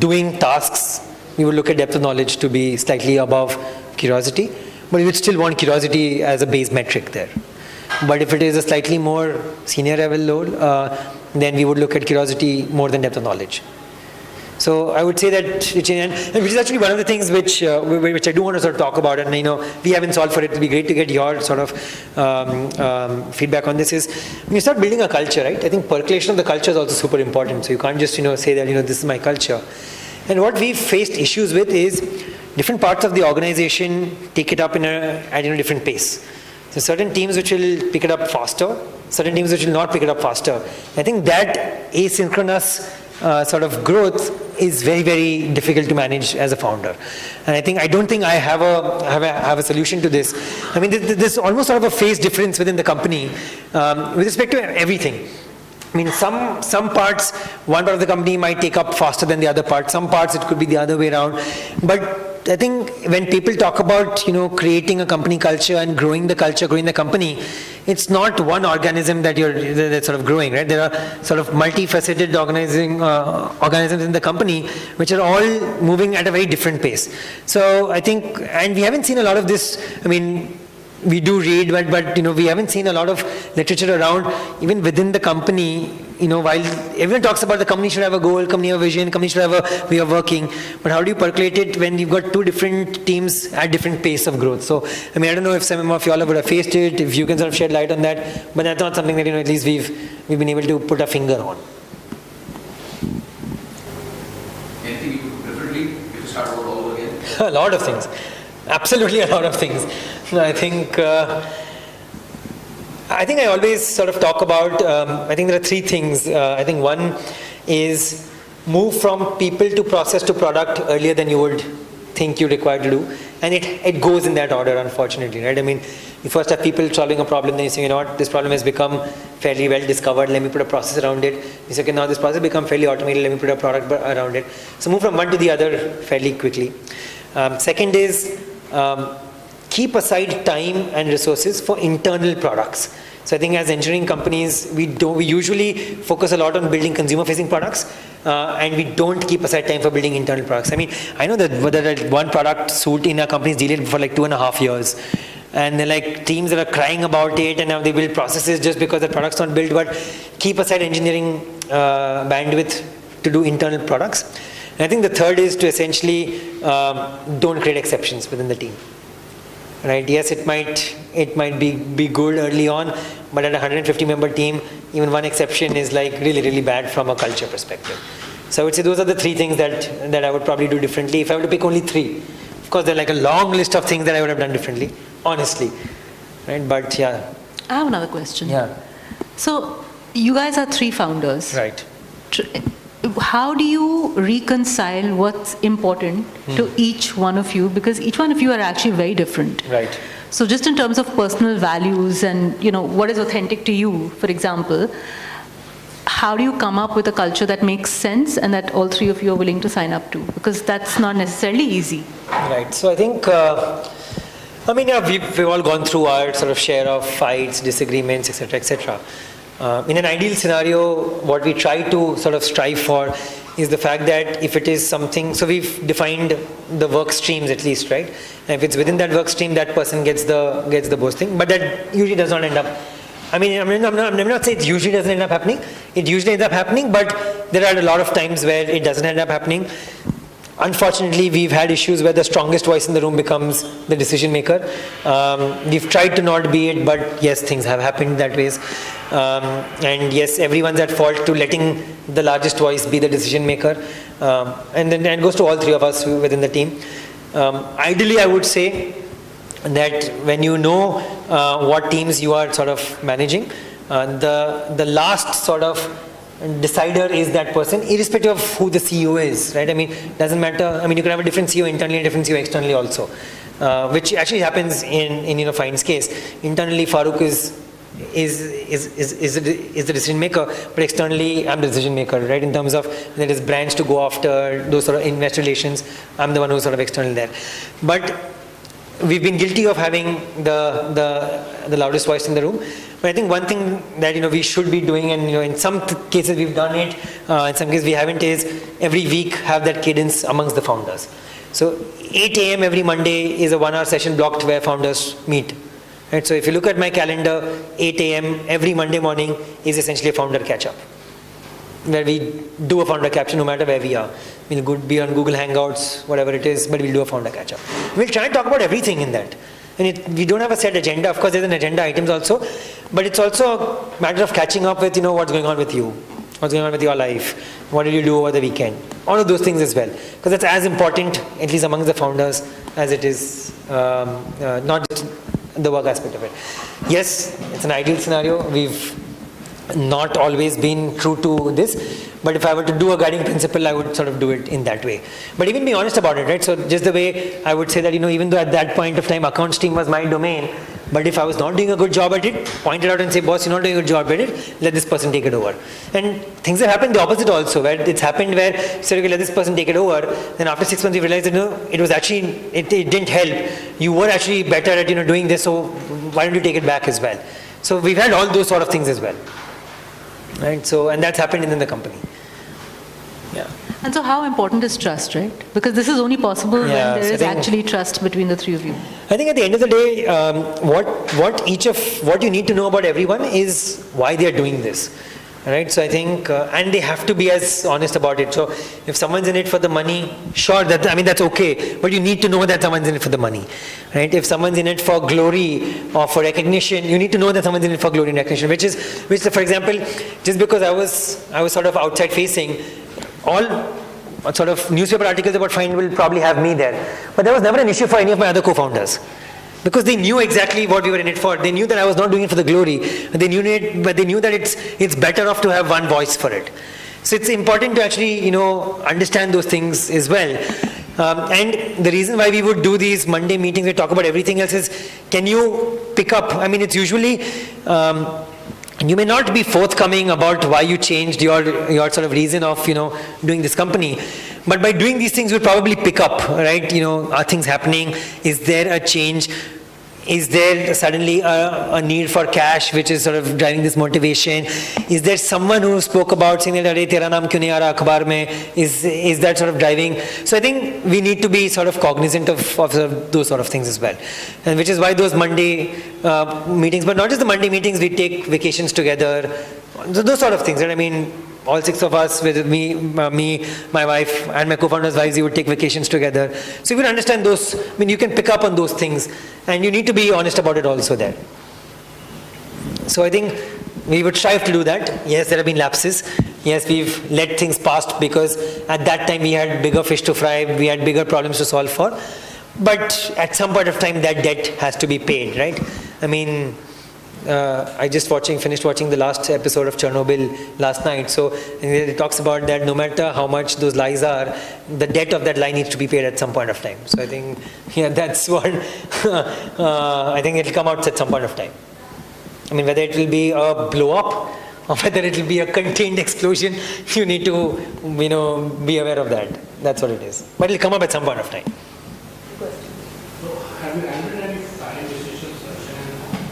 Speaker 2: doing tasks, we would look at depth of knowledge to be slightly above curiosity. But you would still want curiosity as a base metric there. But if it is a slightly more senior level load, then we would look at curiosity more than depth of knowledge. So I would say that, which is actually one of the things which I do want to sort of talk about, and we haven't solved for it. It would be great to get your sort of feedback on this. Is when you start building a culture, right? I think percolation of the culture is also super important. So you can't just say that this is my culture. And what we've faced issues with is different parts of the organization take it up at a different pace. So certain teams which will pick it up faster, certain teams which will not pick it up faster. I think that asynchronous sort of growth is very, very difficult to manage as a founder. And I don't think I have a solution to this. I mean, there's almost sort of a phase difference within the company with respect to everything. I mean, some parts, one part of the company might take up faster than the other part. Some parts it could be the other way around. But I think when people talk about, creating a company culture and growing the culture, growing the company, it's not one organism that's sort of growing, right? There are sort of multifaceted organisms in the company which are all moving at a very different pace. So I think, and we haven't seen a lot of this, I mean, we do read, but we haven't seen a lot of literature around, even within the company, while everyone talks about the company should have a goal, company have a vision, company should have a way of working, but how do you percolate it when you've got two different teams at different pace of growth? So, I mean, I don't know if some of y'all would have faced it, if you can sort of shed light on that, but that's not something that, at least we've been able to put a finger on. A lot of things. Absolutely a lot of things. I think I always sort of talk about, I think there are three things. I think one is move from people to process to product earlier than you would think you require to do. And it goes in that order, unfortunately, right? I mean, you first have people solving a problem, then you say, you know what, this problem has become fairly well discovered, let me put a process around it. You say, okay, now this process has become fairly automated, let me put a product around it. So move from one to the other fairly quickly. Second is keep aside time and resources for internal products. So I think as engineering companies, we usually focus a lot on building consumer-facing products, and we don't keep aside time for building internal products. I mean, I know that one product suite in our company is delayed for like 2.5 years. And they're like teams that are crying about it, and now they build processes just because the product's not built, but keep aside engineering bandwidth to do internal products. And I think the third is to essentially don't create exceptions within the team. Right? Yes, it might be good early on, but at a 150-member team, even one exception is like really, really bad from a culture perspective. So I would say those are the three things that I would probably do differently if I were to pick only three. Of course, there are like a long list of things that I would have done differently, honestly. Right? But yeah.
Speaker 1: I have another question.
Speaker 2: Yeah.
Speaker 1: So you guys are three founders.
Speaker 2: Right.
Speaker 1: How do you reconcile what's important to each one of you? Because each one of you are actually very different.
Speaker 2: Right.
Speaker 1: So just in terms of personal values and, you know, what is authentic to you, for example, how do you come up with a culture that makes sense and that all three of you are willing to sign up to? Because that's not necessarily easy.
Speaker 2: Right. So I think, we've all gone through our sort of share of fights, disagreements, etc., etc. In an ideal scenario, what we try to sort of strive for is the fact that if it is something, so we've defined the work streams at least, right? And if it's within that work stream, that person gets the boasting, but that usually does not end up. I'm not saying it usually doesn't end up happening. It usually ends up happening, but there are a lot of times where it doesn't end up happening. Unfortunately, we've had issues where the strongest voice in the room becomes the decision maker. We've tried to not be it, but yes, things have happened that ways. And yes, everyone's at fault to letting the largest voice be the decision maker. And then it goes to all three of us within the team. Ideally, I would say that when you know what teams you are sort of managing, the last sort of decider is that person, irrespective of who the CEO is, right? I mean, doesn't matter. I mean, you can have a different CEO internally and a different CEO externally also, which actually happens in Fynd's case. Internally, Farooq is the decision maker, but externally, I'm the decision maker, right? In terms of there is brands to go after, those sort of investor relations, I'm the one who's sort of external there. But we've been guilty of having the loudest voice in the room. But I think one thing that we should be doing, and in some cases we've done it, in some cases we haven't, is every week have that cadence amongst the founders. So 8 a.m. every Monday is a 1-hour session blocked where founders meet. Right? So if you look at my calendar, 8 a.m. every Monday morning is essentially a founder catch-up, where we do a founder capture no matter where we are. We'll be on Google Hangouts, whatever it is, but we'll do a founder catch-up. We'll try and talk about everything in that. And we don't have a set agenda. Of course, there's an agenda items also, but it's also a matter of catching up with, what's going on with you, what's going on with your life, what did you do over the weekend, all of those things as well. Because that's as important, at least amongst the founders, as it is not just the work aspect of it. Yes, it's an ideal scenario. We've not always been true to this, but if I were to do a guiding principle, I would sort of do it in that way. But even be honest about it, right? So just the way I would say that, even though at that point of time accounts team was my domain, but if I was not doing a good job at it, point it out and say, boss, you're not doing a good job at it, let this person take it over. And things have happened the opposite also, where it's happened where you said, okay, let this person take it over, then after 6 months you realize that it was actually, it didn't help. You were actually better at doing this, so why don't you take it back as well? So we've had all those sort of things as well. Right? So, and that's happened in the company. Yeah.
Speaker 1: And so how important is trust, right? Because this is only possible when there is actually trust between the three of you. I
Speaker 2: think at the end of the day, what you need to know about everyone is why they are doing this. Right? So I think, and they have to be as honest about it. So if someone's in it for the money, sure, that's okay. But you need to know that someone's in it for the money. Right? If someone's in it for glory or for recognition, you need to know that someone's in it for glory and recognition. Which, for example, just because I was sort of outside facing, all sort of newspaper articles about Fynd will probably have me there. But that was never an issue for any of my other co-founders. Because they knew exactly what we were in it for. They knew that I was not doing it for the glory. They knew it, but they knew that it's better off to have one voice for it. So it's important to actually, understand those things as well. And the reason why we would do these Monday meetings, we talk about everything else is, can you pick up, it's usually, you may not be forthcoming about why you changed your sort of reason of, doing this company. But by doing these things, we'll probably pick up, right? Are things happening? Is there a change? Is there suddenly a need for cash, which is sort of driving this motivation? Is there someone who spoke about saying that, "Arey, tera naam kyun nahi aa raha akhbar mein?" Is that sort of driving? So I think we need to be sort of cognizant of sort of those sort of things as well, and which is why those Monday meetings, but not just the Monday meetings, we take vacations together, those sort of things. Right? All 6 of us, with me, my wife, and my co-founders' wives, we would take vacations together. So if you understand those, you can pick up on those things, and you need to be honest about it also there. So I think we would strive to do that. Yes, there have been lapses. Yes, we've let things past because at that time we had bigger fish to fry, we had bigger problems to solve for. But at some point of time, that debt has to be paid, right? I just finished watching the last episode of Chernobyl last night. So it talks about that no matter how much those lies are, the debt of that lie needs to be paid at some point of time. So I think, that's what, I think it'll come out at some point of time. Whether it will be a blow up or whether it will be a contained explosion, you need to, be aware of that. That's what it is. But it'll come up at some point of time.
Speaker 7: So have you handled any firing decisions?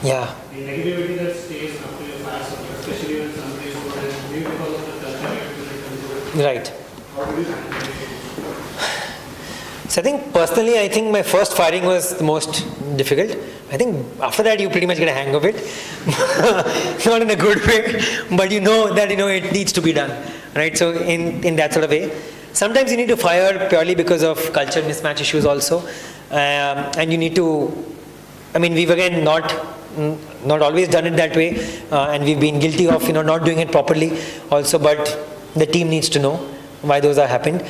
Speaker 2: Yeah.
Speaker 7: The negativity that stays after you fire someone, especially when somebody is good and maybe because of the culture.
Speaker 2: Right.
Speaker 7: How do you handle it?
Speaker 2: So I think my first firing was the most difficult. I think after that you pretty much get a hang of it. Not in a good way, but you know that it needs to be done. Right? So in that sort of way. Sometimes you need to fire purely because of culture mismatch issues also. And you need to, we've again not always done it that way, and we've been guilty of not doing it properly also, but the team needs to know why those are happened.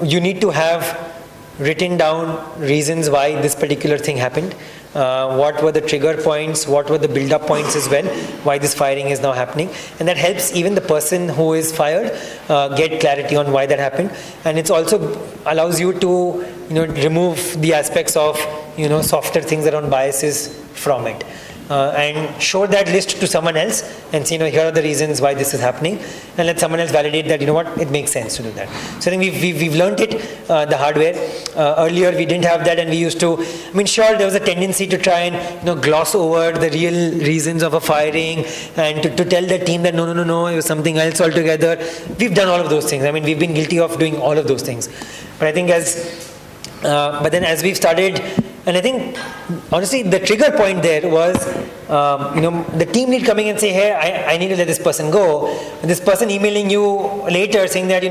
Speaker 2: You need to have written down reasons why this particular thing happened, what were the trigger points, what were the build-up points as well, why this firing is now happening, and that helps even the person who is fired get clarity on why that happened, and it also allows you to remove the aspects of softer things around biases from it, and show that list to someone else and say, here are the reasons why this is happening, and let someone else validate that, it makes sense to do that. So I think we've learned it the hard way. Earlier we didn't have that, and we used to, sure, there was a tendency to try and gloss over the real reasons of a firing and to tell the team that no, it was something else altogether. We've done all of those things. We've been guilty of doing all of those things. But I think but then as we've started, and I think, honestly, the trigger point there was, the team lead coming and say, hey, I need to let this person go. And this person emailing you later saying that,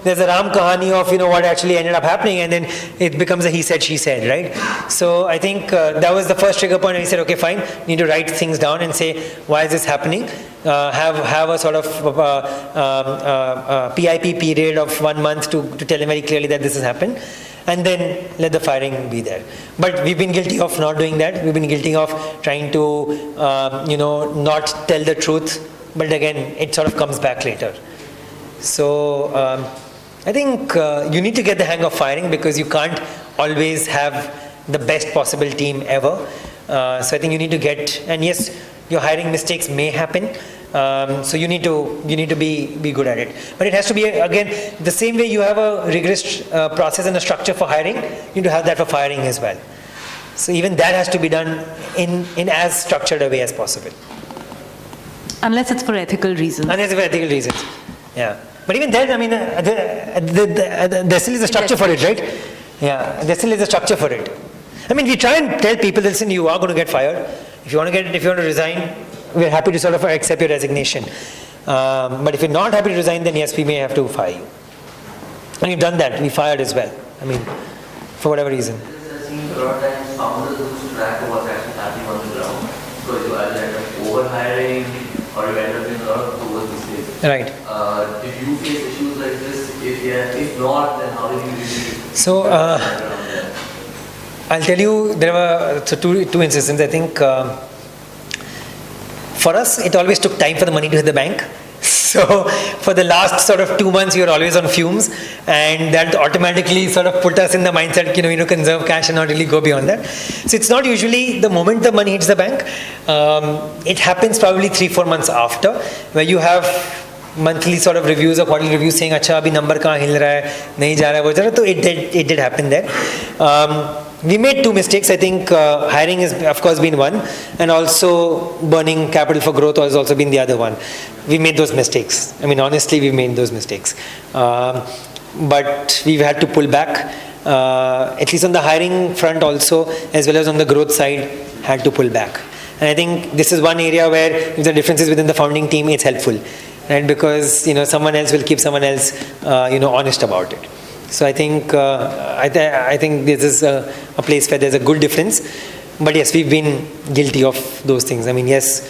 Speaker 2: there's a Ram Kahani of, what actually ended up happening, and then it becomes a he said, she said, right? So I think that was the first trigger point, and we said, okay, fine, need to write things down and say, why is this happening? Have a sort of PIP period of 1 month to tell them very clearly that this has happened. And then let the firing be there. But we've been guilty of not doing that. We've been guilty of trying to, not tell the truth. But again, it sort of comes back later. So I think you need to get the hang of firing because you can't always have the best possible team ever. So I think you need to get, and yes, your hiring mistakes may happen. So you need to be good at it. But it has to be, again, the same way you have a rigorous process and a structure for hiring, you need to have that for firing as well. So even that has to be done in as structured a way as possible.
Speaker 1: Unless it's for ethical reasons.
Speaker 2: Unless it's for ethical reasons, yeah. But even then, there still is a structure for it, right? Yeah, there still is a structure for it. We try and tell people, listen, you are going to get fired. If you want to resign, we're happy to sort of accept your resignation. But if you're not happy to resign, then yes, we may have to fire you. And we've done that. We fired as well. For whatever reason.
Speaker 8: It seems a lot of times founders lose track of what's actually happening on the ground. because you either end up overhiring or you end up doing a lot of those mistakes.
Speaker 2: Right.
Speaker 8: Did you face issues like this? If yeah, if not, then how did you really?
Speaker 2: So I'll tell you, there were two instances. I think for us, it always took time for the money to hit the bank. So for the last sort of 2 months, we were always on fumes, and that automatically sort of put us in the mindset, conserve cash and not really go beyond that. So it's not usually the moment the money hits the bank. It happens probably 3-4 months after, where you have monthly sort of reviews or quarterly reviews saying, "Acha, abhi number kahan hil raha hai, nahi ja raha hai, wo ja raha hai." So it did happen there. We made 2 mistakes. I think hiring has of course been one, and also burning capital for growth has also been the other one. We made those mistakes. I mean, honestly, we made those mistakes. But we've had to pull back, at least on the hiring front also, as well as on the growth side, had to pull back. And I think this is one area where if the differences within the founding team, it's helpful, right? Because someone else will keep someone else honest about it. So I think I think this is a place where there's a good difference. But yes, we've been guilty of those things. I mean, yes,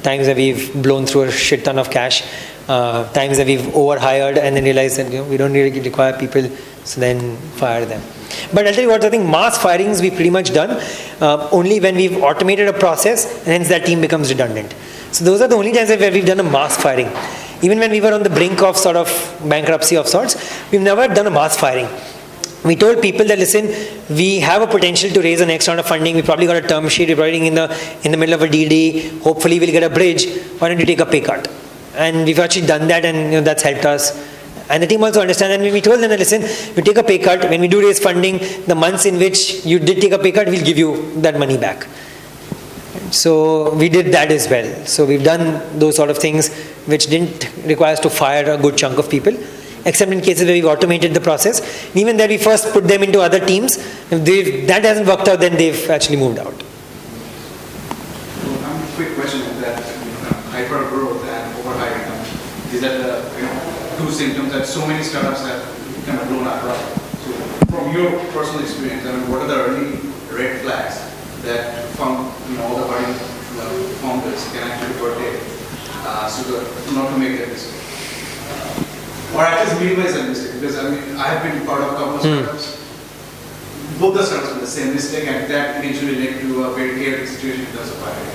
Speaker 2: times that we've blown through a shit ton of cash, times that we've overhired and then realized that we don't really require people, so then fire them. But I'll tell you what, I think mass firings we've pretty much done only when we've automated a process, and hence that team becomes redundant. So those are the only times where we've done a mass firing. Even when we were on the brink of sort of bankruptcy of sorts, we've never done a mass firing. We told people that, listen, we have a potential to raise the next round of funding. We probably got a term sheet. We're probably in the middle of a DD. Hopefully, we'll get a bridge. Why don't you take a pay cut? And we've actually done that, and that's helped us. And the team also understands. And when we told them that, listen, you take a pay cut. When we do raise funding, the months in which you did take a pay cut, we'll give you that money back. So we did that as well. So we've done those sort of things which didn't require us to fire a good chunk of people, except in cases where we've automated the process. And even there, we first put them into other teams. If that hasn't worked out, then they've actually moved out.
Speaker 9: A quick question is that hyper growth and overhiring, is that 2 symptoms that so many startups have kind of blown up, right? So from your personal experience, I mean, what are the early red flags that all the budding founders can actually protect so not to make that mistake? Or at least minimize that mistake, because I mean, I have been part of a couple of startups. Both the startups with the same mistake, and that eventually led to a very chaotic situation in terms of hiring.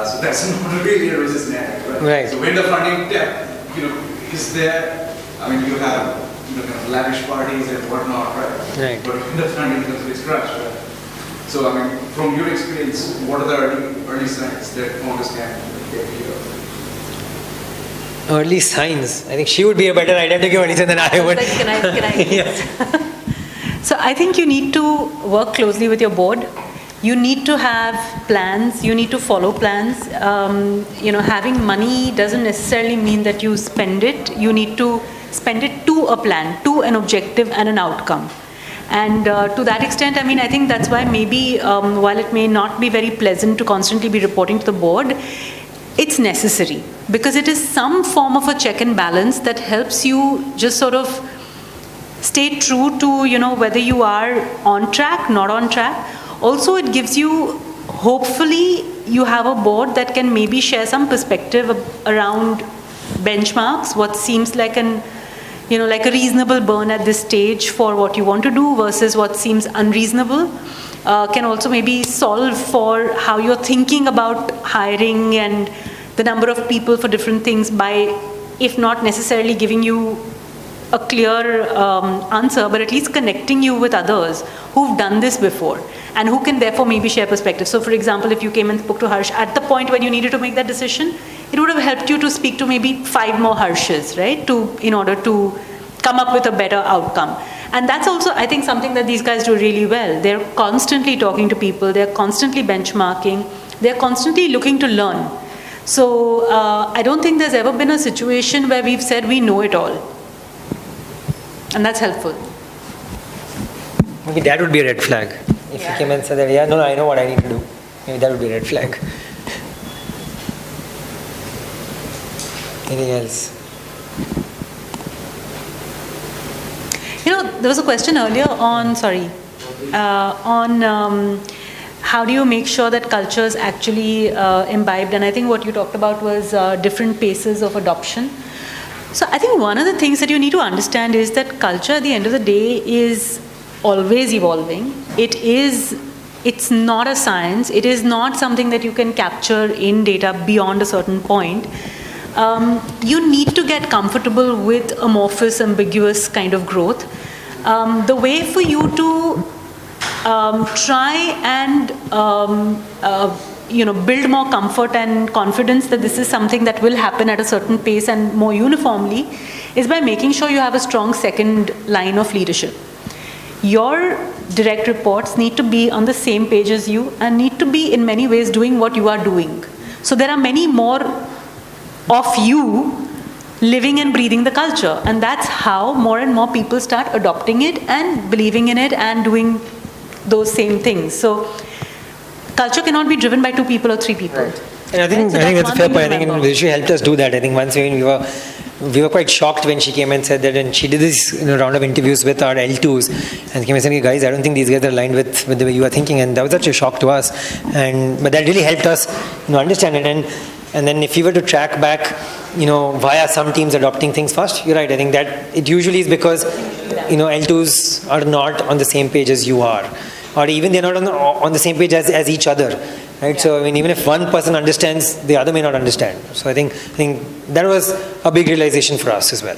Speaker 9: So that's not really a rosy scenario, right? So when the funding is there, I mean, you have kind of lavish parties and whatnot, right? But when the funding comes, it's crushed, right? So I mean, from your experience, what are the early signs that founders can take care of?
Speaker 2: Early signs. I think she would be a better idea to give early signs than I would.
Speaker 1: Can I?
Speaker 2: Yes.
Speaker 1: So I think you need to work closely with your board. You need to have plans. You need to follow plans. Having money doesn't necessarily mean that you spend it. You need to spend it to a plan, to an objective and an outcome. And to that extent, I mean, I think that's why maybe while it may not be very pleasant to constantly be reporting to the board, it's necessary, because it is some form of a check and balance that helps you just sort of stay true to, whether you are on track, not on track. Also, it gives you, hopefully, you have a board that can maybe share some perspective around benchmarks, what seems like like a reasonable burn at this stage for what you want to do versus what seems unreasonable. Can also maybe solve for how you're thinking about hiring and the number of people for different things by, if not necessarily giving you a clear answer, but at least connecting you with others who've done this before and who can therefore maybe share perspective. So for example, if you came and spoke to Harsh at the point when you needed to make that decision, it would have helped you to speak to maybe 5 more Harshes, right? In order to come up with a better outcome. And that's also, I think, something that these guys do really well. They're constantly talking to people. They're constantly benchmarking. They're constantly looking to learn. So I don't think there's ever been a situation where we've said we know it all. And that's helpful.
Speaker 2: Maybe that would be a red flag. If you came and said that, no, I know what I need to do. Maybe that would be a red flag. Anything else?
Speaker 1: There was a question earlier on, how do you make sure that culture is actually imbibed? And I think what you talked about was different paces of adoption. So I think one of the things that you need to understand is that culture at the end of the day is always evolving. It's not a science. It is not something that you can capture in data beyond a certain point. You need to get comfortable with amorphous, ambiguous kind of growth. The way for you to try and build more comfort and confidence that this is something that will happen at a certain pace and more uniformly is by making sure you have a strong second line of leadership. Your direct reports need to be on the same page as you and need to be in many ways doing what you are doing. So there are many more of you living and breathing the culture, and that's how more and more people start adopting it and believing in it and doing those same things. So culture cannot be driven by 2 people or 3 people.
Speaker 2: Right. And I think that's a fair point. I think Vidushi helped us do that. I think once we were quite shocked when she came and said that, and she did this round of interviews with our L2s and came and said, guys, I don't think these guys are aligned with the way you are thinking, and that was such a shock to us. But that really helped us understand it. And then if you were to track back, why are some teams adopting things fast? You're right. I think that it usually is because, L2s are not on the same page as you are, or even they're not on the same page as each other, right? So even if one person understands, the other may not understand. So I think that was a big realization for us as well.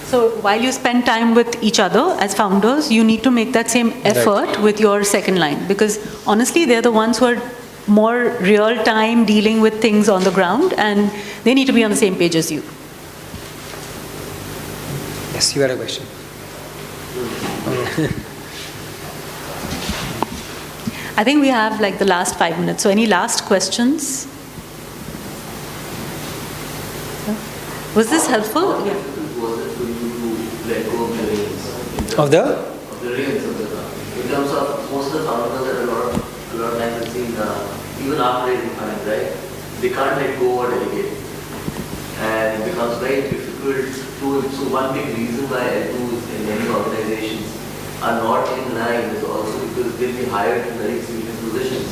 Speaker 1: So while you spend time with each other as founders, you need to make that same effort with your second line, because honestly, they're the ones who are more real time dealing with things on the ground, and they need to be on the same page as you.
Speaker 2: Yes, you had a question.
Speaker 1: I think we have like the last 5 minutes. So any last questions? Was this helpful?
Speaker 8: Yeah. Was it for you to let go of the reins?
Speaker 2: Of the
Speaker 8: reins of the in terms of most of the founders that a lot of times I've seen, even after raising funding, right? They can't let go or delegate. And it becomes very difficult to, so one big reason why L2s in many organizations are not in line is also because they'll be hired in very senior positions,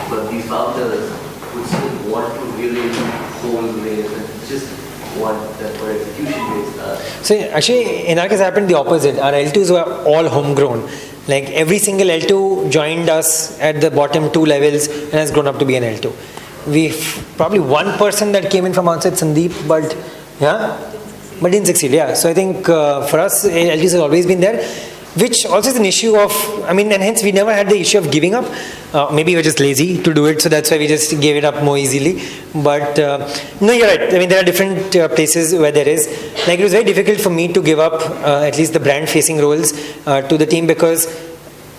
Speaker 8: but these founders would still want to really hold the reins and just want that for execution-based.
Speaker 2: So actually, in our case, happened the opposite. Our L2s were all homegrown. Like every single L2 joined us at the bottom 2 levels and has grown up to be an L2. We've probably one person that came in from outside, Sandeep, but didn't succeed. Yeah. So I think for us, L2s have always been there, which also is an issue of, and hence we never had the issue of giving up. Maybe we're just lazy to do it, so that's why we just gave it up more easily. But no, you're right. There are different places where there is. Like it was very difficult for me to give up at least the brand-facing roles to the team, because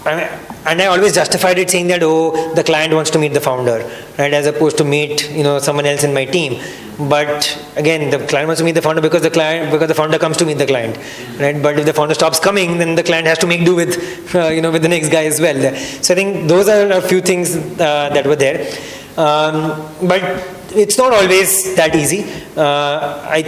Speaker 2: and I always justified it saying that, the client wants to meet the founder, right, as opposed to meet someone else in my team. But again, the client wants to meet the founder because the founder comes to meet the client, right? But if the founder stops coming, then the client has to make do with with the next guy as well. So I think those are a few things that were there, but it's not always that easy. I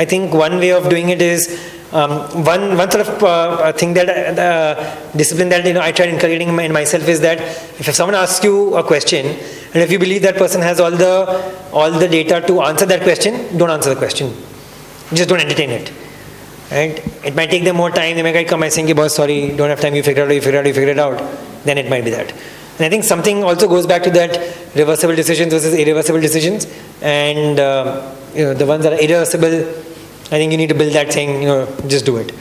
Speaker 2: think one way of doing it is one sort of thing that discipline that I tried inculcating in myself is that if someone asks you a question, and if you believe that person has all the data to answer that question, don't answer the question. Just don't entertain it. Right? It might take them more time. They might come and saying, boss, sorry, don't have time, you figure it out. Then it might be that. And I think something also goes back to that reversible decisions versus irreversible decisions. And the ones that are irreversible, I think you need to build that saying, just do it.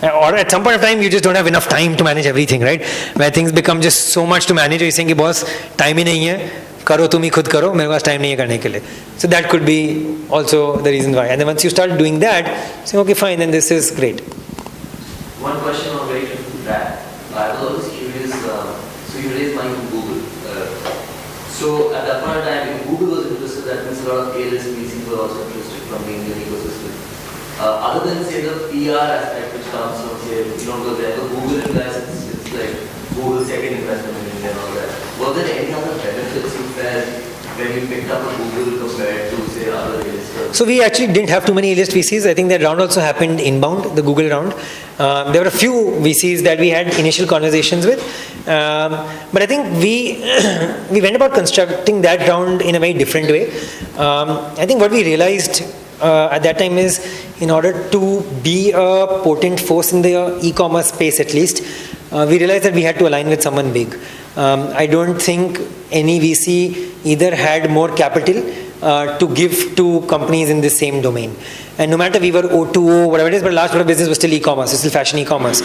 Speaker 2: Or at some point of time, you just don't have enough time to manage everything, right? Where things become just so much to manage, you're saying, boss, time hi nahi hai, karo tum hi khud karo, mere paas time nahi hai karne ke liye. So that could be also the reason why. And then once you start doing that, say, okay, fine, then this is great.
Speaker 8: One question on very to that. I was always curious, so you raised money from Google. So at that point of time, if Google was interested, that means a lot of A-list VCs were also interested from the Indian ecosystem. Other than say the PR aspect which comes from say, because there the Google investments, it's like Google's second investment in India and all that. Was there any other benefits you felt when you picked up a Google compared to say other A-listers?
Speaker 2: So we actually didn't have too many A-list VCs. I think that round also happened inbound, the Google round. There were a few VCs that we had initial conversations with, But I think we we went about constructing that round in a very different way. I think what we realized at that time is, in order to be a potent force in the e-commerce space at least, we realized that we had to align with someone big. I don't think any VC either had more capital to give to companies in the same domain. And no matter we were O2O, whatever it is, but large part of business was still e-commerce, it's still fashion e-commerce,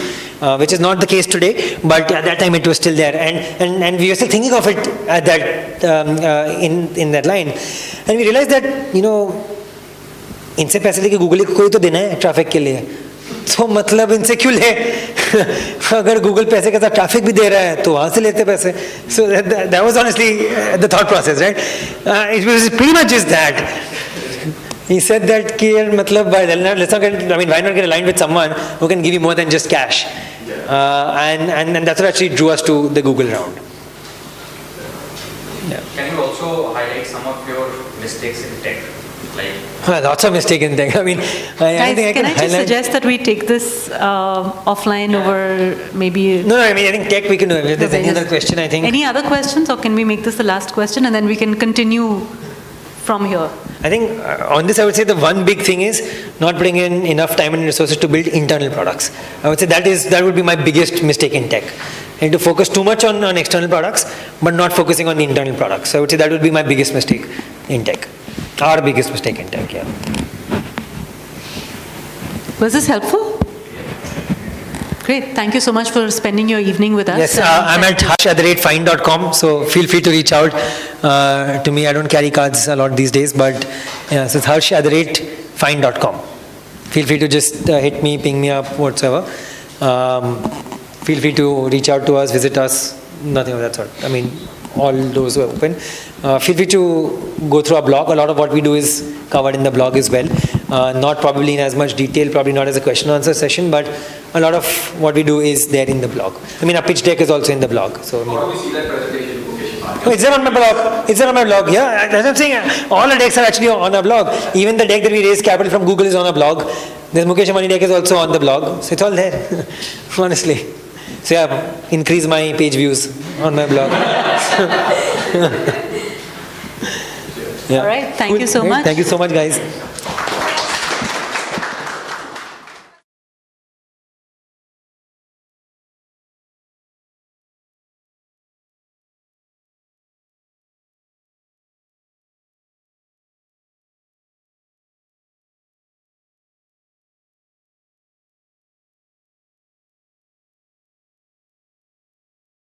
Speaker 2: which is not the case today, but at that time it was still there. And we were still thinking of it at that, in that line. And we realized that, you know, इनसे पैसे लेके Google को कोई तो देना है traffic के लिए, तो मतलब इनसे क्यों ले? अगर गूगल पैसे के साथ ट्रैफिक भी दे रहा है तो वहाँ से लेते पैसे. So that was honestly the thought process, right? It was pretty much just that. He said that कि मतलब let's not get, I mean, why not get aligned with someone who can give you more than just cash? And that's what actually drew us to the Google round. Yeah.
Speaker 6: Can you also highlight some of your mistakes in tech?
Speaker 2: Lots of mistakes in tech. I mean,
Speaker 1: Guys, can I just suggest that we take this offline over maybe...
Speaker 2: No, I mean, I think tech we can do. If there's any other question, I think...
Speaker 1: Any other questions, or can we make this the last question and then we can continue from here?
Speaker 2: I think on this I would say the one big thing is not putting in enough time and resources to build internal products. I would say that would be my biggest mistake in tech. And to focus too much on external products, but not focusing on the internal products. So I would say that would be my biggest mistake in tech. Our biggest mistake in tech, yeah.
Speaker 1: Was this helpful? Great. Thank you so much for spending your evening with us.
Speaker 2: Yes, I'm at harsh@fynd.com, so feel free to reach out to me. I don't carry cards a lot these days, but yeah, so it's harsh@fynd.com. Feel free to just hit me, ping me up, whatsoever. Feel free to reach out to us, visit us, nothing of that sort. I mean, all doors are open. Feel free to go through our blog. A lot of what we do is covered in the blog as well. Not probably in as much detail, probably not as a question and answer session, but a lot of what we do is there in the blog. I mean, our pitch deck is also in the blog. So,
Speaker 6: How do we see that presentation, Mukesh Ambani?
Speaker 2: Oh, it's there on my blog. It's there on my blog. Yeah, that's what I'm saying. All the decks are actually on our blog. Even the deck that we raised capital from Google is on our blog. This Mukesh Ambani deck is also on the blog. So it's all there, honestly. So yeah, increase my page views on my blog. Yeah.
Speaker 1: All right. Thank you so much.
Speaker 2: Thank you so much, guys.